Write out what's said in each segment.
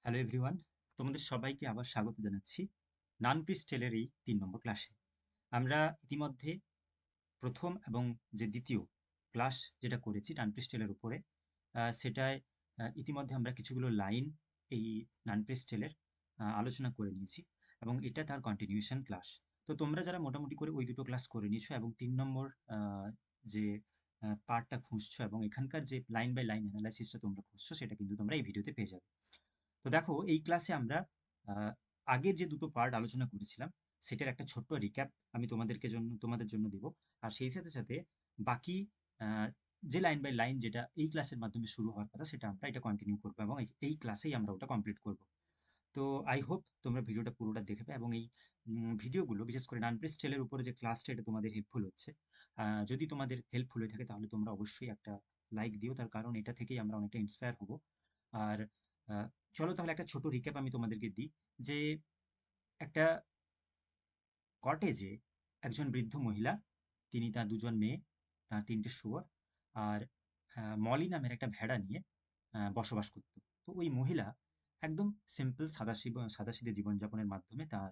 Hello everyone, তোমাদের সবাইকে আবার স্বাগত জানাচ্ছি নানপ্রিস্ট টেলের এই ৩ নম্বর ক্লাসে। আমরা ইতিমধ্যে প্রথম এবং যে দ্বিতীয় ক্লাস যেটা করেছি নানপ্রিস্ট টেলের উপরে, সেটায় ইতিমধ্যে আমরা কিছুগুলো লাইন এই নানপ্রিস্ট টেলের আলোচনা করে নিয়েছি এবং এটা তার কন্টিনিউশন ক্লাস। তো তোমরা যারা মোটামুটি করে ওই দুটো ক্লাস করে নিয়েছো এবং ৩ নম্বর যে পার্টটা খুঁজছো এবং এখানকার যে লাইন বাই লাইন অ্যানালাইসিসটা তোমরা খুঁজছো সেটা কিন্তু তোমরা এই ভিডিওতে পেয়ে যাবে। তো দেখো এই ক্লাসে আমরা আহ, আগের যে দুটো পার্ট আলোচনা করেছিলাম সেটার একটা ছোট্ট রিক্যাপ আমি তোমাদের জন্য দেব। আর সেই সাথে সাথে বাকি আহ, যে লাইন বাই লাইন যেটা এই ক্লাসের মাধ্যমে শুরু হওয়ার কথা সেটা আমরা এটা কন্টিনিউ করবো এবং এই ক্লাসেই আমরা ওটা কমপ্লিট করব। তো আই হোপ তোমরা ভিডিওটা পুরোটা দেখবে এবং এই ভিডিওগুলো বিশেষ করে নানপ্রিস টেলের উপরে যে ক্লাসটা এটা তোমাদের হেল্পফুল হচ্ছে। যদি তোমাদের হেল্পফুল হয়ে থাকে তাহলে তোমরা অবশ্যই একটা লাইক দিও, তার কারণ এটা থেকেই আমরা অনেকটা ইন্সপায়ার হব। আর আহ, চলো তাহলে একটা ছোট রিক্যাপ আমি তোমাদেরকে দিই যে একটা কটেজে একজন বৃদ্ধ মহিলা, তিনি তার দুজন মেয়ে, তার 3টে শুয়োর আর মলি নামের একটা ভেড়া নিয়ে বসবাস করত। তো ওই মহিলা একদম সিম্পল সাদাসিধে জীবনযাপনের মাধ্যমে তার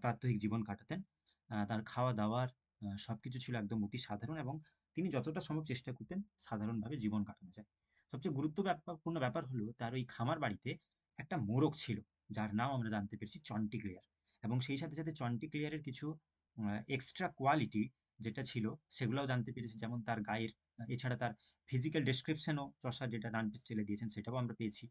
প্রাত্যহিক জীবন কাটাতেন। তার খাওয়া দাওয়ার সবকিছু ছিল একদম অতি সাধারণ এবং তিনি যতটা সম্ভব চেষ্টা করতেন সাধারণভাবে জীবন কাটানো যায়। সবচেয়ে গুরুত্বপূর্ণ ব্যাপার হলো তার ওই খামার বাড়িতে একটা মোরগ ছিল, যার নাম আমরা জানতে পেরেছি চন্টি ক্লিয়ার। এবং সেই সাথে সাথে চন্টি ক্লিয়ারের কিছু এক্সট্রা কোয়ালিটি যেটা ছিল সেগুলোও জানতে পেরেছি, যেমন তার গায়ের এছাড়া তার ফিজিক্যাল ডেসক্রিপশনও চষা যেটা ডানপিস টেলে দিয়েছেন সেটাও আমরা পেয়েছি।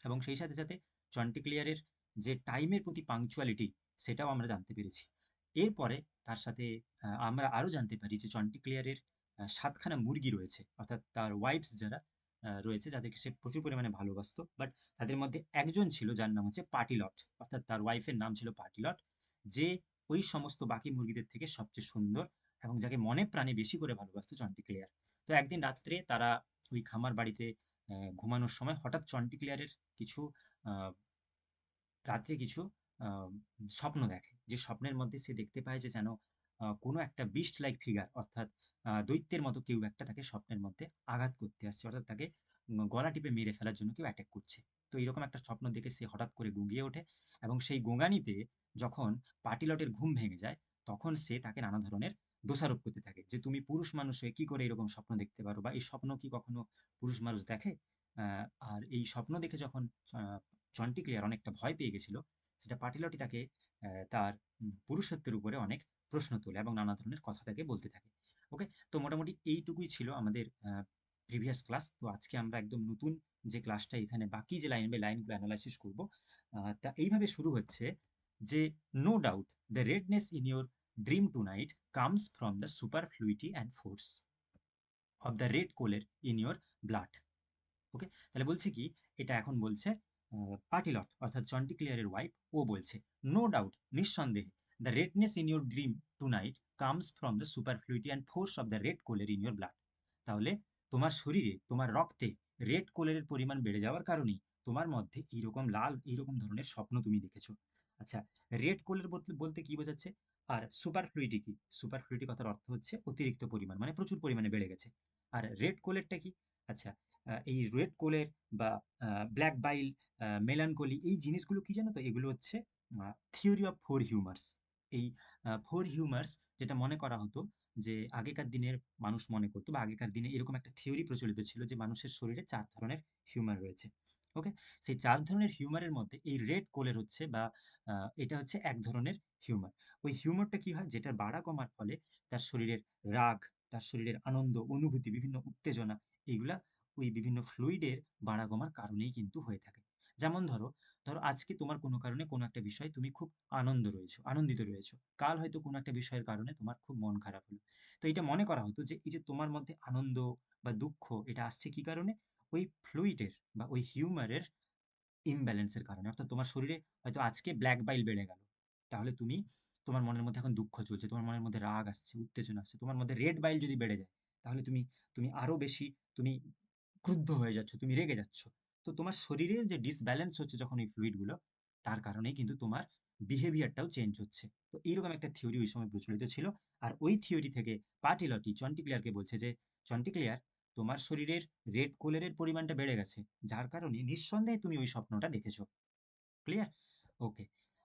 এবং সেই সাথে সাথে চন্টি ক্লিয়ারের যে টাইমের প্রতি পাংচুয়ালিটি সেটাও আমরা জানতে পেরেছি। এরপরে তার সাথে আমরা আরও জানতে পারি যে চন্টি ক্লিয়ারের 7খানা মুরগি রয়েছে, অর্থাৎ তার ওয়াইফস যারা রয়েছে যাদেরকে সে প্রচুর পরিমাণে ভালোবাসতো, বাট তাদের মধ্যে একজন ছিল যার নাম হচ্ছে পাটিলট, অর্থাৎ তার ওয়াইফের নাম ছিল পাটিলট, যে ওই সমস্ত বাকি মুরগিদের থেকে সবচেয়ে সুন্দর এবং যাকে মনে প্রাণে বেশি করে ভালোবাসতো চন্টি ক্লিয়ার। তো একদিন রাত্রে তারা ওই খামার বাড়িতে ঘুমানোর সময় হঠাৎ চন্টি ক্লিয়ারের কিছু আহ, রাত্রে কিছু আহ, স্বপ্ন দেখে, যে স্বপ্নের মধ্যে সে দেখতে পায় যে যেন কোনো একটা বিস্ট লাইক ফিগার, অর্থাৎ দৈত্যের মতো কেউ একটা তাকে স্বপ্নের মধ্যে আঘাত করতে আসছে, অর্থাৎ তাকে গলা টিপে মেরে ফেলার জন্য কেউ অ্যাটাক করছে। তো এরকম একটা স্বপ্ন দেখে সে হঠাৎ করে গুঁগিয়ে ওঠে এবং সেই গোঙানিতে যখন পাটিলটের ঘুম ভেঙে যায় তখন সে তাকে নানা ধরনের দোষারোপ করতে থাকে যে তুমি পুরুষ মানুষ হয়ে কি করে এরকম স্বপ্ন দেখতে পারো, বা এই স্বপ্ন কি কখনো পুরুষ মানুষ দেখে? আর এই স্বপ্ন দেখে যখন আহ, চন্টি ক্লিয়ার অনেকটা ভয় পেয়ে গেছিল, সেটা পাটিলটি তাকে তার পুরুষত্বের উপরে অনেক প্রশ্ন তোলে এবং নানা ধরনের কথা তাকে বলতে থাকে। ওকে, তো মোটামুটি এইটুকুই ছিল আমাদের প্রিভিয়াস ক্লাস। তো আজকে আমরা একদম নতুন যে ক্লাসটা এখানে বাকি যে লাইন বাই লাইনগুলো অ্যানালাইসিস করবো, তা এইভাবে শুরু হচ্ছে যে no doubt the redness in your dream tonight comes from the superfluity and force of the red choler in your blood. Okay, তাহলে বলছে কি, এটা এখন বলছে পাটিলট অর্থাৎ চন্টি ক্লিয়ারের ওয়াইফ, ও বলছে নো ডাউট নিঃসন্দেহে the redness in your dream tonight comes from the superfluity and force of the red choler in your blood. তাহলে তোমার শরীরে তোমার রক্তে রেড কোলের পরিমাণ বেড়ে যাওয়ার কারণেই তোমার মধ্যে এইরকম ধরনের স্বপ্ন তুমি দেখেছো। আচ্ছা, রেড কোলের বলতে বলতে কি বোঝাচ্ছে? আর সুপারফ্লুইটি কি? সুপারফ্লুইটি কথার অর্থ হচ্ছে অতিরিক্ত পরিমাণ, মানে প্রচুর পরিমাণে বেড়ে গেছে। আর রেড কোলেরটা কি? আচ্ছা, এই রেড কোলের বা ব্ল্যাক বাইল, মেলানকোলি, এই জিনিসগুলো কি জানো তো? এগুলো হচ্ছে থিওরি অফ ফোর হিউমার্স। এই ফোর হিউমার্স যেটা মনে করা হতো যে আগেকার দিনের মানুষ মনে করতো, বা আগেকার দিনে এরকম একটা থিওরি প্রচলিত ছিল যে মানুষের শরীরে 4 ধরনের হিউমার রয়েছে। ওকে, সেই 4 ধরনের হিউমারের মধ্যে এই রেড কোলের হচ্ছে বা এটা হচ্ছে এক ধরনের হিউমার। ওই হিউমারটা কি হয়, যেটার বাড়া কমার ফলে তার শরীরের রাগ, তার শরীরের আনন্দ অনুভূতি, বিভিন্ন উত্তেজনা, এইগুলা ওই বিভিন্ন ফ্লুইডের বাড়া কমার কারণেই কিন্তু হয়ে থাকে। যেমন ধরো, আজকে তোমার কোনো কারণে কোনো একটা বিষয়ে তুমি খুব আনন্দিত রয়েছো, কাল হয়তো কোনো একটা বিষয়ের কারণে তোমার খুব মন খারাপ হলো। তো এটা মনে করা হতো যে এই যে তোমার মধ্যে আনন্দ বা দুঃখ, এটা আসছে কি কারণে? ওই ফ্লুইডের বা ওই হিউমারের ইমব্যালেন্সের কারণে। অর্থাৎ তোমার শরীরে হয়তো আজকে ব্ল্যাক বাইল বেড়ে গেল, তাহলে তোমার মনের মধ্যে এখন দুঃখ চলছে, তোমার মনের মধ্যে রাগ আসছে, উত্তেজনা আসছে। তোমার মধ্যে রেড বাইল যদি বেড়ে যায় তাহলে তুমি আরো বেশি তুমি ক্রুদ্ধ হয়ে যাচ্ছ, তুমি রেগে যাচ্ছ। তো তোমার শরীরের যে ডিসব্যালেন্স হচ্ছে যখন এই ফ্লুইডগুলো, তার কারণেই কিন্তু তোমার বিহেভিয়ারটাও চেঞ্জ হচ্ছে। তো এইরকম একটা থিওরি ওই সময় প্রচলিত ছিল। আর ওই থিওরি থেকে চন্টি ক্লিয়ারকে বলছে যে চন্টি ক্লিয়ার, তোমার শরীরের রেড কোলের পরিমাণটা বেড়ে গেছে, যার কারণে নিঃসন্দেহে তুমি ওই স্বপ্নটা দেখেছো। Clear? Okay.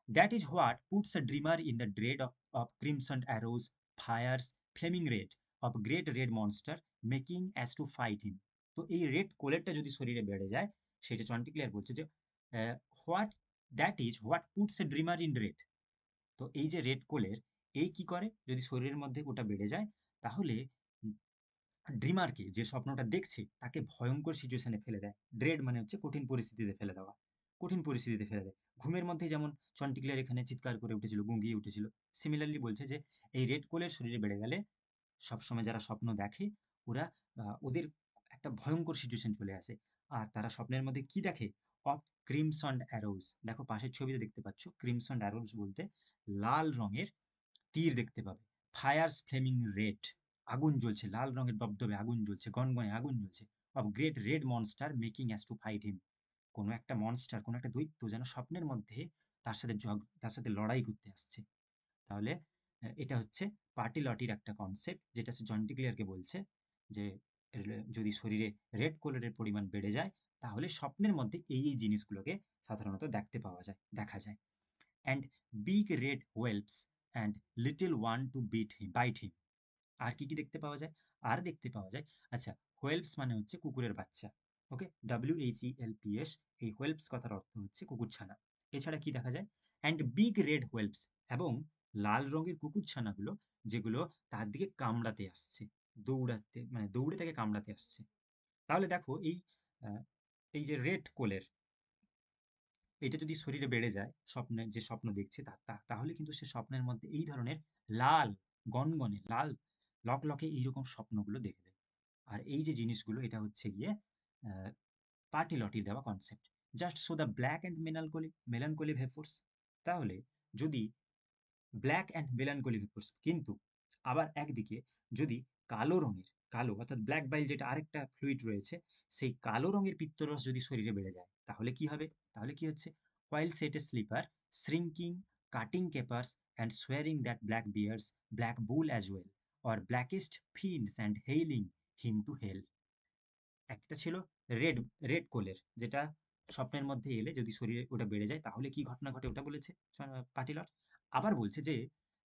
That is what puts a dreamer in the dread of crimson arrows, fires, flaming red of great red monster making as to fight him. তো এই রেড কোলেরটা যদি শরীরে বেড়ে যায়, সেটা চন্টিক্লিয়ার বলছে যে what that is what puts A dreamer in red. তো এই যে রেড কোলের, এই কি করে, যদি শরীরের মধ্যে ওটা বেড়ে যায়, তাহলে ড্রিমারকে, যে স্বপ্নটা দেখছে, তাকে ভয়ঙ্কর সিচুয়েশনে ফেলে দেয়। ড্রেড মানে হচ্ছে কঠিন পরিস্থিতিতে ফেলে দেওয়া, কঠিন পরিস্থিতিতে ফেলে দেয়। ঘুমের মধ্যে যেমন চন্টিক্লিয়ার এখানে চিৎকার করে উঠেছিল, গুঙ্গিয়ে উঠেছিল, সিমিলারলি বলছে যে এই রেড কোলের শরীরে বেড়ে গেলে সবসময় যারা স্বপ্ন দেখে, ওরা ওদের একটা ভয়ঙ্কর সিচুয়েশন চলে আসে। আর তারা স্বপ্নের মধ্যে কি দেখে? Of crimson arose. দেখো পাশের ছবিতে দেখতে পাচ্ছ, ক্রিমসন অ্যারোজ বলতে লাল রঙের তীর দেখতে পাবে। ফায়ার্স ফ্লেমিং রেড, আগুন জ্বলছে, লাল রঙের দবদবে আগুন জ্বলছে, গনগনে আগুন জ্বলছে। Of great red monster making as to fight him. কোনো একটা মনস্টার, কোনো একটা দৈত্য যেন স্বপ্নের মধ্যে তার সাথে লড়াই করতে আসছে। তাহলে এটা হচ্ছে পার্টিলটির একটা কনসেপ্ট, যেটা সে জন ডিক্লেয়ারকে বলছে যে যদি শরীরে রেড কোলের পরিমাণ বেড়ে যায়, তাহলে স্বপ্নের মধ্যে এই জিনিসগুলোকে সাধারণত দেখতে পাওয়া যায়, দেখা যায়। And big red whelps and little one to bite him. আর কি কি দেখতে পাওয়া যায়? আর দেখতে পাওয়া যায়, আচ্ছা, হোয়েলপস মানে হচ্ছে কুকুরের বাচ্চা। ওকে, WHELPS, এই হোয়েলপস কথার অর্থ হচ্ছে কুকুরছানা। এছাড়া কি দেখা যায়? অ্যান্ড বিগ রেড হোয়েলপস, এবং লাল রঙের কুকুরছানাগুলো, যেগুলো তার দিকে কামড়াতে আসছে, দৌড়াতে, মানে দৌড়ে তাকে কামড়াতে আসছে। তাহলে দেখো আহ, এই যে রেড কোলের, এটা যদি শরীরে বেড়ে যায়, স্বপ্নে যে স্বপ্ন দেখছে তাহলে কিন্তু সে স্বপ্নের মধ্যে এই ধরনের লাল, গনগনে লাল, লকলকে এইরকম স্বপ্নগুলো দেখবে। আর এই যে জিনিসগুলো, এটা হচ্ছে গিয়ে পার্টিলটির দেওয়া concept. Just show the black and melancholy vapours. তাহলে যদি ব্ল্যাক অ্যান্ড মেলানকলি ভেপোর্স, কিন্তু আবার একদিকে যদি কালো অর্থাৎ ব্ল্যাক বাইল, যেটা আরেকটা ফ্লুইড রয়েছে, সেই কালো রঙের পিত্তরস যদি শরীরে বেড়ে যায়, তাহলে কি হবে? তাহলে কি হচ্ছে? While set a sleeper shrinking, cutting capers and swearing that black bears black bull as well, or blackest fiends and hailing him to hell. একটা ছিল রেড রেড কোলের, যেটা স্বপ্নের মধ্যে এলে যদি শরীরে ওটা বেড়ে যায়, তাহলে কি ঘটনা ঘটে ওটা বলেছে পাটিলট। আবার বলছে যে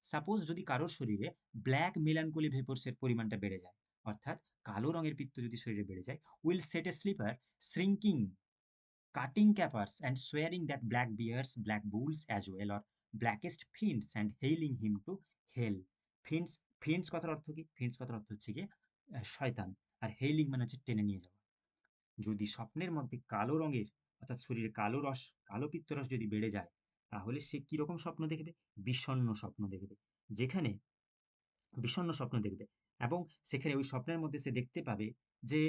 সাপোজ যদি কারোর শরীরে ব্ল্যাক মেলানকোলি ভেপোর্সের পরিমাণটা বেড়ে যায়, অর্থাৎ কালো রঙের পিত্ত যদি শরীরে বেড়ে যায়, will set a sleeper shrinking, cutting capers and swearing that black bears black bulls as well, or blackest fiends and hailing him to hell. Fiends, fiends কথার অর্থ কি? ফিন্ডস কথার অর্থ হচ্ছে গিয়ে শয়তান। আর হেইলিং মানে হচ্ছে টেনে নিয়ে যাওয়া। যদি স্বপ্নের মধ্যে কালো রঙের, অর্থাৎ শরীরে কালো পিত্তরস যদি বেড়ে যায়, তাহলে সে কিরকম স্বপ্ন দেখবে? বিষণ্ণ স্বপ্ন দেখবে। যেখানে বিষণ্ণ স্বপ্ন দেখবে, এবং সেখানে ওই স্বপ্নের মধ্যে সে দেখতে পাবে যে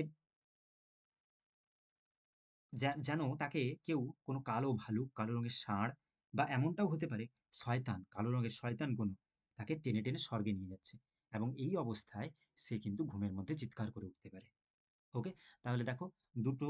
যেন তাকে কেউ, কোনো কালো ভালুক, কালো রঙের ষাঁড়, বা এমনটাও হতে পারে শয়তান, কালো রঙের শয়তান কোনো, তাকে টেনে টেনে স্বর্গে নিয়ে যাচ্ছে। এবং এই অবস্থায় সে কিন্তু ঘুমের মধ্যে চিৎকার করে উঠতে পারে। ওকে, তাহলে দেখো দুটো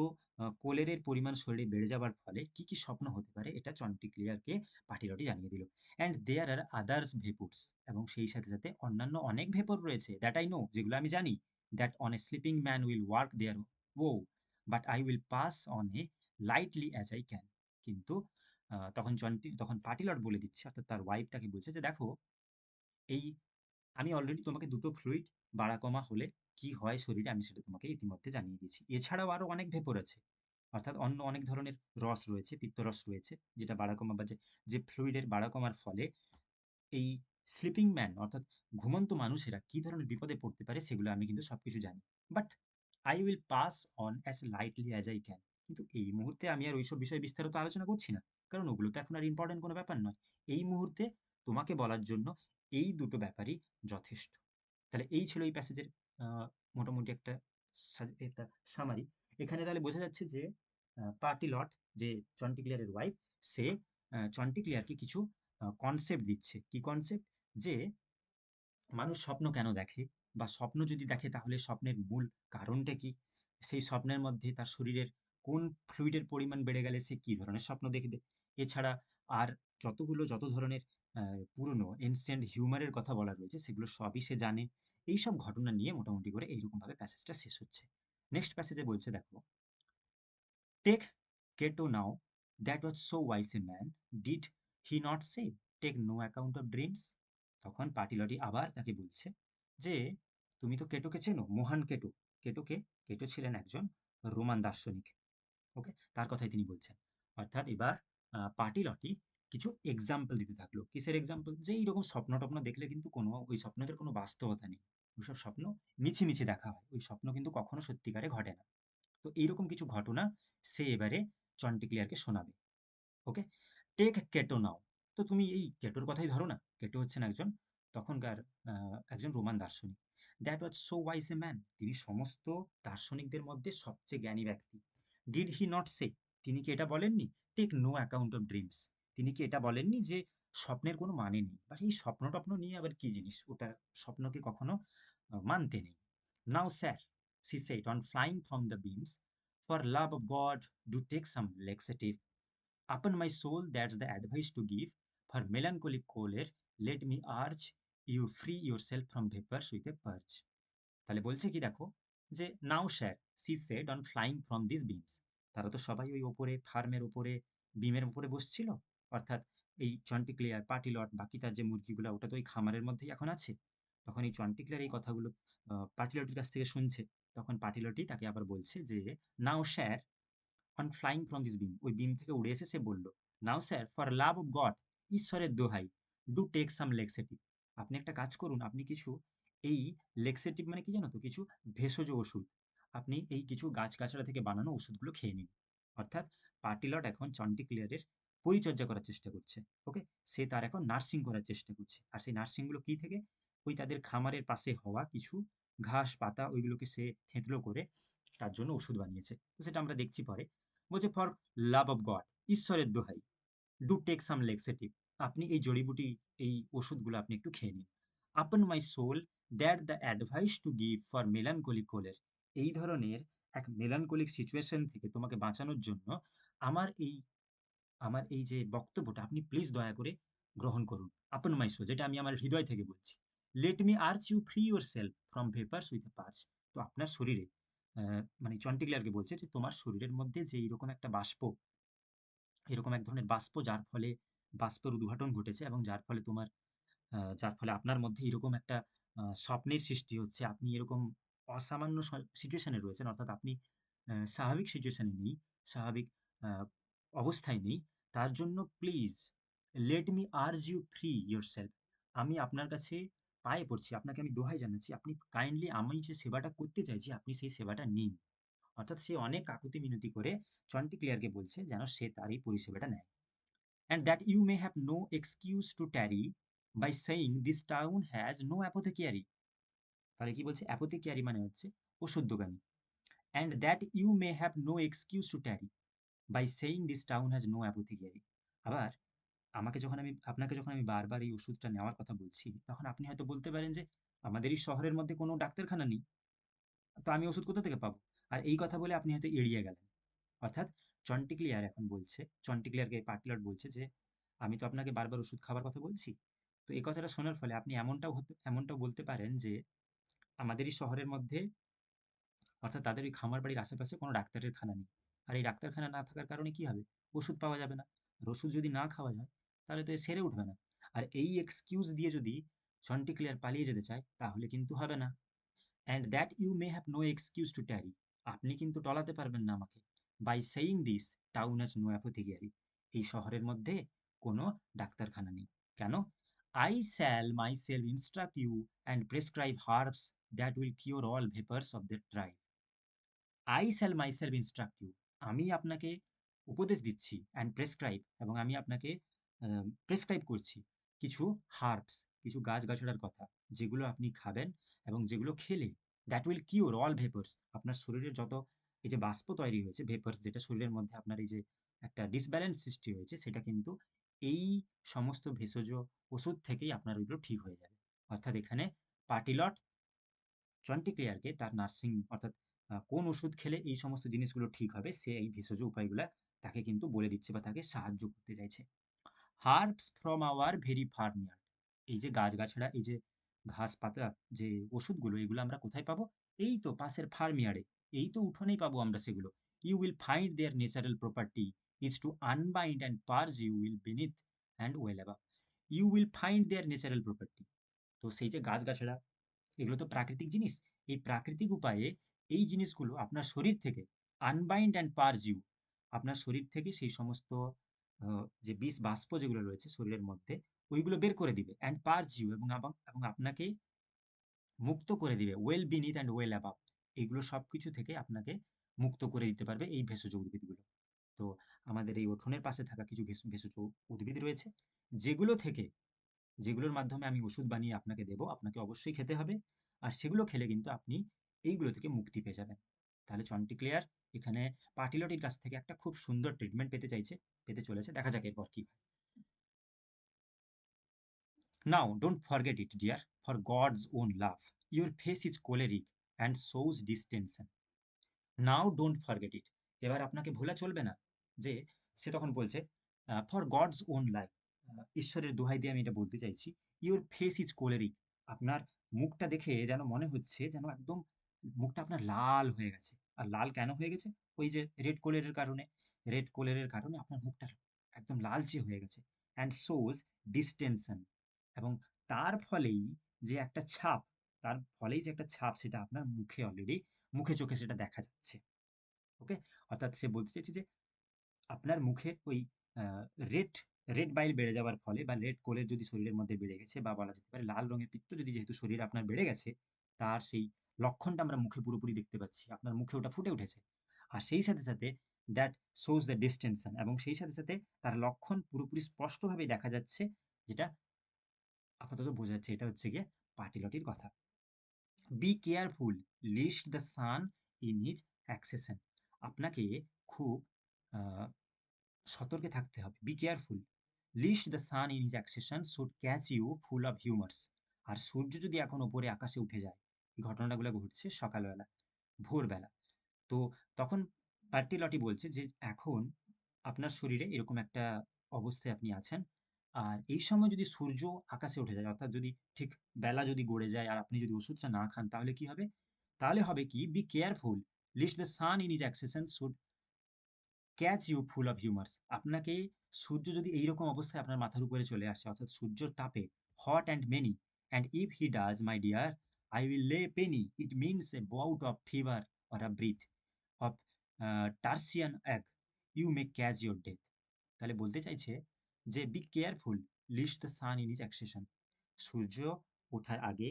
কোলেরের পরিমাণ শরীরে বেড়ে যাবার ফলে কি কি স্বপ্ন হতে পারে, এটা চন্টিক্লিয়ারকে পাটিলটি জানিয়ে দিল। অ্যান্ড দেয়ার আর আদার্স ভেপোর্স, এবং সেই সাথে সাথে অন্যান্য অনেক ভেপর রয়েছে, দ্যাট আই নো, যেগুলো আমি জানি। That on a sleeping man will work their woe, but I will pass on a lightly as I can. কিন্তু তখন পাটিলট বলে দিচ্ছে, অর্থাৎ তার ওয়াইফ তাকে বলছে যে দেখো, এই আমি অলরেডি তোমাকে দুটো ফ্লুইড বাড়া কমা হলে কি হয় শরীরে, আমি সেটা তোমাকে ইতিমধ্যে জানিয়ে দিয়েছি। এছাড়াও আরো অনেক ভেপর আছে, অর্থাৎ অন্য অনেক ধরনের রস রয়েছে, পিত্তরস রয়েছে, যেটা বাড়া কমা বা যে ফ্লুইডের বাড়া কমার ফলে এই স্লিপিং ম্যান, অর্থাৎ ঘুমন্ত মানুষেরা কি ধরনের বিপদে পড়তে পারে, সেগুলো আমি কিন্তু সবকিছু জানি। But I will pass on as lightly as I can. কিন্তু এই মুহূর্তে আমি আর ওইসব বিষয়ে বিস্তারিত আলোচনা করছি না, কারণ ওগুলো তো এখন আর ইম্পর্টেন্ট কোনো ব্যাপার নয়। এই মুহূর্তে তোমাকে বলার জন্য এই দুটো ব্যাপারই যথেষ্ট। তাহলে এই ছিল এই প্যাসেজের মোটামুটি একটা সামারি। এখানে তাহলে বোঝা যাচ্ছে যে পার্টিলট, যে চন্টিক্লিয়ারের ওয়াইফ, সে চন্টিক্লিয়ারকে কিছু কনসেপ্ট দিচ্ছে। কি কনসেপ্ট? যে মানুষ স্বপ্ন কেন দেখে, বা স্বপ্ন যদি দেখে তাহলে স্বপ্নের মূল কারণটা কি, সেই স্বপ্নের মধ্যে তার শরীরের কোন ফ্লুইডের পরিমাণ বেড়ে গেলে সে কি ধরনের স্বপ্ন দেখবে। এছাড়া আর যত ধরনের পুরনো এনসিয়েন্ট হিউমারের কথা বলা রয়েছে, সেগুলো সবই সে জানে। এইসব ঘটনা নিয়ে মোটামুটি করে এইরকমভাবে প্যাসেজটা শেষ হচ্ছে। নেক্সট প্যাসেজে বলছে দেখো, take Cato now, that was so wise a man, did he not say take no account of dreams. তখন পাটিলটি আবার তাকে বলছে যে তুমি তো কেটোকে চেনো, মহান কেটো। কেটোকে, কেটো ছিলেন একজন রোমান দার্শনিক। ওকে, তার কথাই তিনি বলছেন। অর্থাৎ এবার পাটিলটি কিছু এক্সাম্পল দিতে থাকলো। কিসের এক্সাম্পল? যে এইরকম স্বপ্ন টপ্ন দেখলে কিন্তু কোনো ওই স্বপ্নের কোনো বাস্তবতা নেই, ওইসব স্বপ্ন মিছি মিছি দেখা হয়, ওই স্বপ্ন কিন্তু কখনো সত্যিকারে ঘটে না। তো এইরকম কিছু ঘটনা সে এবারে চন্টিক্লিয়ারকে শোনাবে। ওকে, টেক কেটো নাও। তো তুমি এই কেটোর কথাই ধরো না। কেটো হচ্ছেন একজন তখনকার একজন রোমান দার্শনিক। That was so wise a man, তিনি সমস্ত দার্শনিকদের মধ্যে সবচেয়ে জ্ঞানী ব্যক্তি। ডিড হি নট সে, তিনি কি এটা বলেননি take no account of dreams, তিনি কি এটা বলেননি যে স্বপ্নের কোনো মানে নেই, বা এই স্বপ্ন টপ্ন নিয়ে আবার কি জিনিস, ওটা স্বপ্নকে কখনো মানতে নেই। Now sir, she said on flying from the beams, for love of God do take some laxative, upon my soul that's the advice to give, for melancholic choler let me urge you free yourself from vapors with a purge। তাহলে বলছে কি দেখো, যে now sir, she said on flying from this beams, তারা তো সবাই ওই ওপরে ফার্মের ওপরে বিমের উপরে বসছিল, অর্থাৎ এই চন্টিক্লিয়ার পাটিলট বাকি তার যে মুরগিগুলো ওটা তো ওই খামারের মধ্যেই এখন আছে। তখন এই চন্টিক্লিয়ার এই কথাগুলো পাটিলটির কাছ থেকে শুনছে। তখন পাটিলটি তাকে আবার বলছে যে now sir on flying from this beam, ওই বিম থেকে উড়ে এসে সে বলল, now sir for love of God, ঈশ্বরের দোহাই, ডু টেক সাম লেক্সেটিভ, আপনি একটা কাজ করুন, আপনি কিছু এই লেক্সেটিভ মানে কি জানো তো, কিছু ভেষজ ওষুধ, আপনি এই কিছু গাছগাছড়া থেকে বানানো ওষুধগুলো খেয়ে নিন। অর্থাৎ পার্টিলট এখন চন্টিক্লিয়ারের পরিচর্যা করার চেষ্টা করছে। ওকে, সে তার এখন নার্সিং করার চেষ্টা করছে। আর সেই নার্সিংগুলো কি থেকে, ওই তাদের খামারের পাশে হওয়া কিছু ঘাস পাতা ওইগুলোকে সে থেঁতলো করে তার জন্য ওষুধ বানিয়েছে। তো সেটা আমরা দেখছি পরে। বলছে ফর লাভ অফ গড, ঈশ্বরের দোহাই, ডু টেক সাম লেক্সেটিভ, আপনি এই জড়িবুটি এই ওষুধগুলো আপনি একটু খেয়ে নিন। Upon my soul that the advice to give for melancholic choler, এই ধরনের এক মেলানকোলিক সিচুয়েশন থেকে তোমাকে বাঁচানোর জন্য আমার এই আমার এই যে বক্তব্যটা আপনি প্লিজ দয়া করে গ্রহণ করুন। আপন মাই সোল, যেটা আমি আমার হৃদয় থেকে বলছি। Let me urge you free yourself from vapours with a purge, তো আপনার শরীরে মানে চন্টিক্লিয়ারকে বলছে যে তোমার শরীরের মধ্যে যে এইরকম একটা বাষ্প, এরকম এক ধরনের বাষ্প যার ফলে বাষ্পের উদ্ঘাটন ঘটেছে এবং যার ফলে আপনার মধ্যে এরকম একটা স্বপ্নের সৃষ্টি হচ্ছে, আপনি এরকম অসামান্য সিচুয়েশনে রয়েছেন, অর্থাৎ আপনি স্বাভাবিক সিচুয়েশনে নেই, স্বাভাবিক আহ, অবস্থায় নেই। তার জন্য please let me urge you free yourself, আমি আপনার কাছে পায়ে পড়ছি, আপনাকে আমি দোহাই জানাচ্ছি, আপনি কাইন্ডলি আমি যে সেবাটা করতে চাইছি আপনি সেই সেবাটা নিন। অর্থাৎ সে অনেক কাকুতি মিনতি করে চন্টিক্লিয়ারকে বলছে যেন সে তার এই পরিষেবাটা নেয়। and that you may have no excuse to tarry by saying this town has no apothecary। তাহলে কি বলছে? অ্যাপোথেকিয়ারি মানে হচ্ছে ওষুধ দোকানি। and that you may have no excuse to tarry by saying this town has no apothecary। আবার আপনাকে যখন আমি বারবার এই ওষুধটা নেওয়ার কথা বলছি, তখন আপনি হয়তো বলতে পারেন যে আমাদের এই শহরের মধ্যে কোনো ডাক্তারখানা নেই, তো আমি ওষুধ কোথা থেকে পাবো? আর এই কথা বলে আপনি হয়তো এড়িয়ে গেলেন। অর্থাৎ চন্টিক্লিয়ার এখন বলছে, চন্টিক্লিয়ারকে পার্টলার বলছে যে আমি তো আপনাকে বারবার ওষুধ খাবার কথা বলছি। তো এই কথাটা শোনার ফলে আপনি এমনটাও বলতে পারেন যে আমাদের এই শহরের মধ্যে, অর্থাৎ তাদের ওই খামার বাড়ির আশেপাশে কোনো ডাক্তারের খানা নেই। আর এই ডাক্তারখানা না থাকার কারণে কি হবে? ওষুধ পাওয়া যাবে না। আর ওষুধ যদি না খাওয়া যায় তাহলে তো এ সেরে উঠবে না। আর এই এক্সকিউজ দিয়ে যদি চন্টিক্লিয়ার পালিয়ে যেতে চায় তাহলে কিন্তু হবে না। and that you may have no excuse to tarry, আপনি কিন্তু টলাতে পারবেন না আমাকে। by saying this town has no apothecary, এই শহরের মধ্যে কোনো ডাক্তারখানা নেই। কেন? I shall myself instruct you and prescribe herbs that will cure all vapors of the tribe। I shall myself instruct you, আমি আপনাকে উপদেশ দিচ্ছি and prescribe, এবং আমি আপনাকে প্রেসক্রাইব করছি কিছু হার্বস, কিছু গাছগাছড়ার কথা, যেগুলো আপনি খাবেন এবং যেগুলো খেলে দ্যাট উইল কিওর অল ভেপার্স, আপনার শরীরের যত এই যে বাষ্প তৈরি হয়েছে ভেপার্স, যেটা শরীরের মধ্যে আপনার এই যে একটা ডিসব্যালেন্স সৃষ্টি হয়েছে, সেটা কিন্তু এই সমস্ত ভেষজ ওষুধ থেকেই আপনার ওইগুলো ঠিক হয়ে যাবে। অর্থাৎ এখানে পার্টিলট চন্টিক্লিয়ারকে তার নার্সিং, অর্থাৎ কোন ওষুধ খেলে এই সমস্ত জিনিসগুলো ঠিক হবে, সে এই ভেষজ উপায়গুলা তাকে কিন্তু বলে দিচ্ছে বা তাকে সাহায্য করতে চাইছে। হার্বস ফ্রম আওয়ার ভেরি ফার্মইয়ার্ড, এই যে গাছগাছড়া, এই যে ঘাস পাতা, যে ওষুধগুলো, এগুলো আমরা কোথায় পাবো? এই তো পাশের ফার্মইয়ার্ডে। এই তো উঠোনেই পাবো আমরা সেগুলো। You will find their natural property is to unbind and purge you will beneath and well above. You will find their natural property. তো সেই যে গাছগাছড়া, এগুলো তো প্রাকৃতিক জিনিস। এই প্রাকৃতিক উপায়ে এই জিনিসগুলো আপনার শরীর থেকে আনবাইন্ড অ্যান্ড পার্জ ইউ, আপনার শরীর থেকে সেই সমস্ত যে বিষ বাষ্প যেগুলো রয়েছে শরীরের মধ্যে, ওইগুলো বের করে দিবে অ্যান্ড পার্জ ইউ, এবং আপনাকে মুক্ত করে দিবে well beneath and well above. এগুলো সব কিছু থেকে আপনাকে মুক্ত করে দিতে পারবে এই ভেষজ উদ্ভিদগুলো। তো আমাদের এই উঠোনের পাশে থাকা কিছু ভেষজ উদ্ভিদ রয়েছে, যেগুলো থেকে, যেগুলোর মাধ্যমে আমি ওষুধ বানিয়ে আপনাকে দেবো, আপনাকে অবশ্যই খেতে হবে। আর সেগুলো খেলে কিন্তু আপনি এইগুলো থেকে মুক্তি পেয়ে যাবেন। তাহলে চন্টিক্লেয়ার এখানে পার্টিলটির কাছ থেকে একটা খুব সুন্দর ট্রিটমেন্ট পেতে চলেছে। দেখা যাক এরপর কি হয়। Now, don't forget it, dear, for God's own love. Your face is choleric and shows distension. Now, don't forget it. এবার আপনাকে ভোলা চলবে না যে, সে তখন বলছে, ফর গডস ওন লাইফ, ঈশ্বরের দোহাই দিয়ে আমি এটা বলতে চাইছি, ইউর ফেস ইজ কোলেরিক। আপনার মুখটা দেখে যেন মনে হচ্ছে যেন একদম মুখটা আপনার লাল হয়ে গেছে। আর লাল কেন হয়ে গেছে? ওই যে রেড কোলেরের কারণে আপনার মুখটা একদম লালচে হয়ে গেছে। অ্যান্ড শোজ ডিস্টেনশন, এবং তার ফলেই যে একটা ছাপ, সেটা আপনার মুখে অলরেডি, মুখে চোখে সেটা দেখা যাচ্ছে। ওকে, অর্থাৎ সে বলতে চাইছে যে আপনার মুখের ওই রেড রেড বাইল বেড়ে যাওয়ার ফলে, বা রেড কোলের যদি শরীরের মধ্যে বেড়ে গেছে, বা বলা যেতে পারে লাল রঙের পিত্ত যদি যেহেতু শরীরে আপনার বেড়ে গেছে, তার সেই লক্ষণটা আমরা মুখে পুরোপুরি দেখতে পাচ্ছি। আপনার মুখে ওটা ফুটে উঠেছে। আর সেই সাথে সাথে দ্যাট শোজ দ্য ডিস্টেনশন, এবং সেই সাথে সাথে তার লক্ষণ পুরোপুরি স্পষ্টভাবে দেখা যাচ্ছে, যেটা আপাতত বোঝা যাচ্ছে এটা হচ্ছে গিয়ে পার্টিলটির কথা। Be careful lest the sun in his ascension. আপনাকে খুব আহ, সতর্কে থাকতে হবে। Be careful lest the sun in his ascension should catch you full of humours. আর সূর্য যদি এখন ওপরে আকাশে উঠে যায়, এই ঘটনাগুলো ঘটছে সকালবেলা, ভোরবেলা, তো তখন পার্টিলটি বলছে যে এখন আপনার শরীরে এরকম একটা অবস্থায় আপনি আছেন। আর এই সময় যদি সূর্য আকাশে উঠে যায়, অর্থাৎ যদি ঠিক বেলা যদি গড়ে যায় আর আপনি যদি ওষুধটা না খান, তাহলে কি হবে? তাহলে হবে কি, be careful lest the sun in his accession should catch you full of humours. আপনাকে সূর্য যদি এইরকম অবস্থায় আপনার মাথার উপরে চলে আসে, অর্থাৎ সূর্যর তাপে hot and many, and if he does my dear I will lay penny, it means a bout of fever or a breath of tertian ague, you may catch your death. তাহলে বলতে চাইছে যে be careful lest the sun in his ascension. সূর্য ওঠার আগে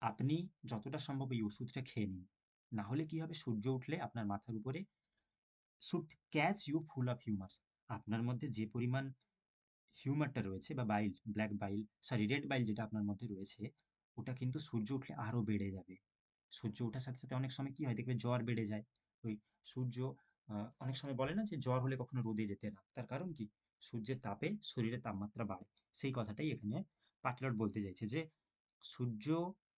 আপনি যতটা সম্ভব এই ওষুধটা খেয়ে নিন। না হলে কি হবে, সূর্য উঠলে আপনার মাথার উপরে should catch you full of humours. আপনার মধ্যে যে পরিমাণ হিউমারটা রয়েছে, বা bile, black bile, sorry red bile যেটা আপনার মধ্যে রয়েছে, ওটা কিন্তু সূর্য উঠলে আরো বেড়ে যাবে। সূর্য ওঠার সাথে সাথে অনেক সময় কি হয় দেখবে, জ্বর বেড়ে যায়। ওই সূর্য, অনেক সময় বলে না যে জ্বর হলে কখনো রোদে যেতে না, তার কারণ কি, সূর্যের তাপে শরীরের তাপমাত্রা বাড়ে। সেই কথাটাই এখানে পাটলট বলতে চাইছে যে সূর্য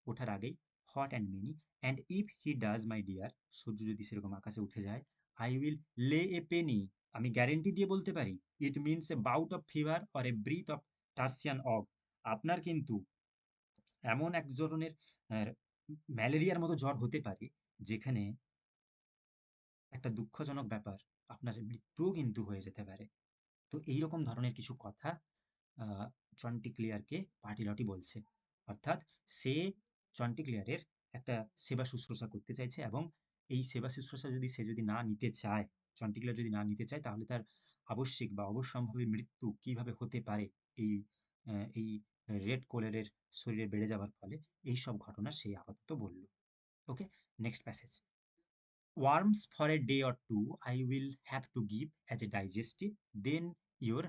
ওঠার আগেই hot and many, and if he does my dear, সূর্য যদি সেরকম আকাশে উঠে যায়, আই উইল লে এ পেনি, আমি গ্যারেন্টি দিয়ে বলতে পারি, it means a bout of fever or a breath of tertian ague. আপনার কিন্তু এমন এক ধরনের ম্যালেরিয়ার মতো জ্বর হতে পারে, যেখানে একটা দুঃখজনক ব্যাপার, আপনার মৃত্যুও কিন্তু হয়ে যেতে পারে। তো এইরকম ধরনের কিছু কথা আহ, চন্টিক্লিয়ারকে পার্টিলটি বলছে। অর্থাৎ সে চন্টিক্লিয়ারের একটা সেবা শুশ্রূষা করতে চাইছে, এবং এই সেবা শুশ্রূষা যদি সে যদি না নিতে চায়, চন্টিক্লিয়ার যদি না নিতে চায়, তাহলে তার আবশ্যিক বা অবশ্যম্ভাবী মৃত্যু কিভাবে হতে পারে এই এই রেড কোলেরের শরীরে বেড়ে যাওয়ার ফলে, এই সব ঘটনা সে আপাতত বলল। Okay, next passage. Worms for a day or two I will have to give as a digestive, then your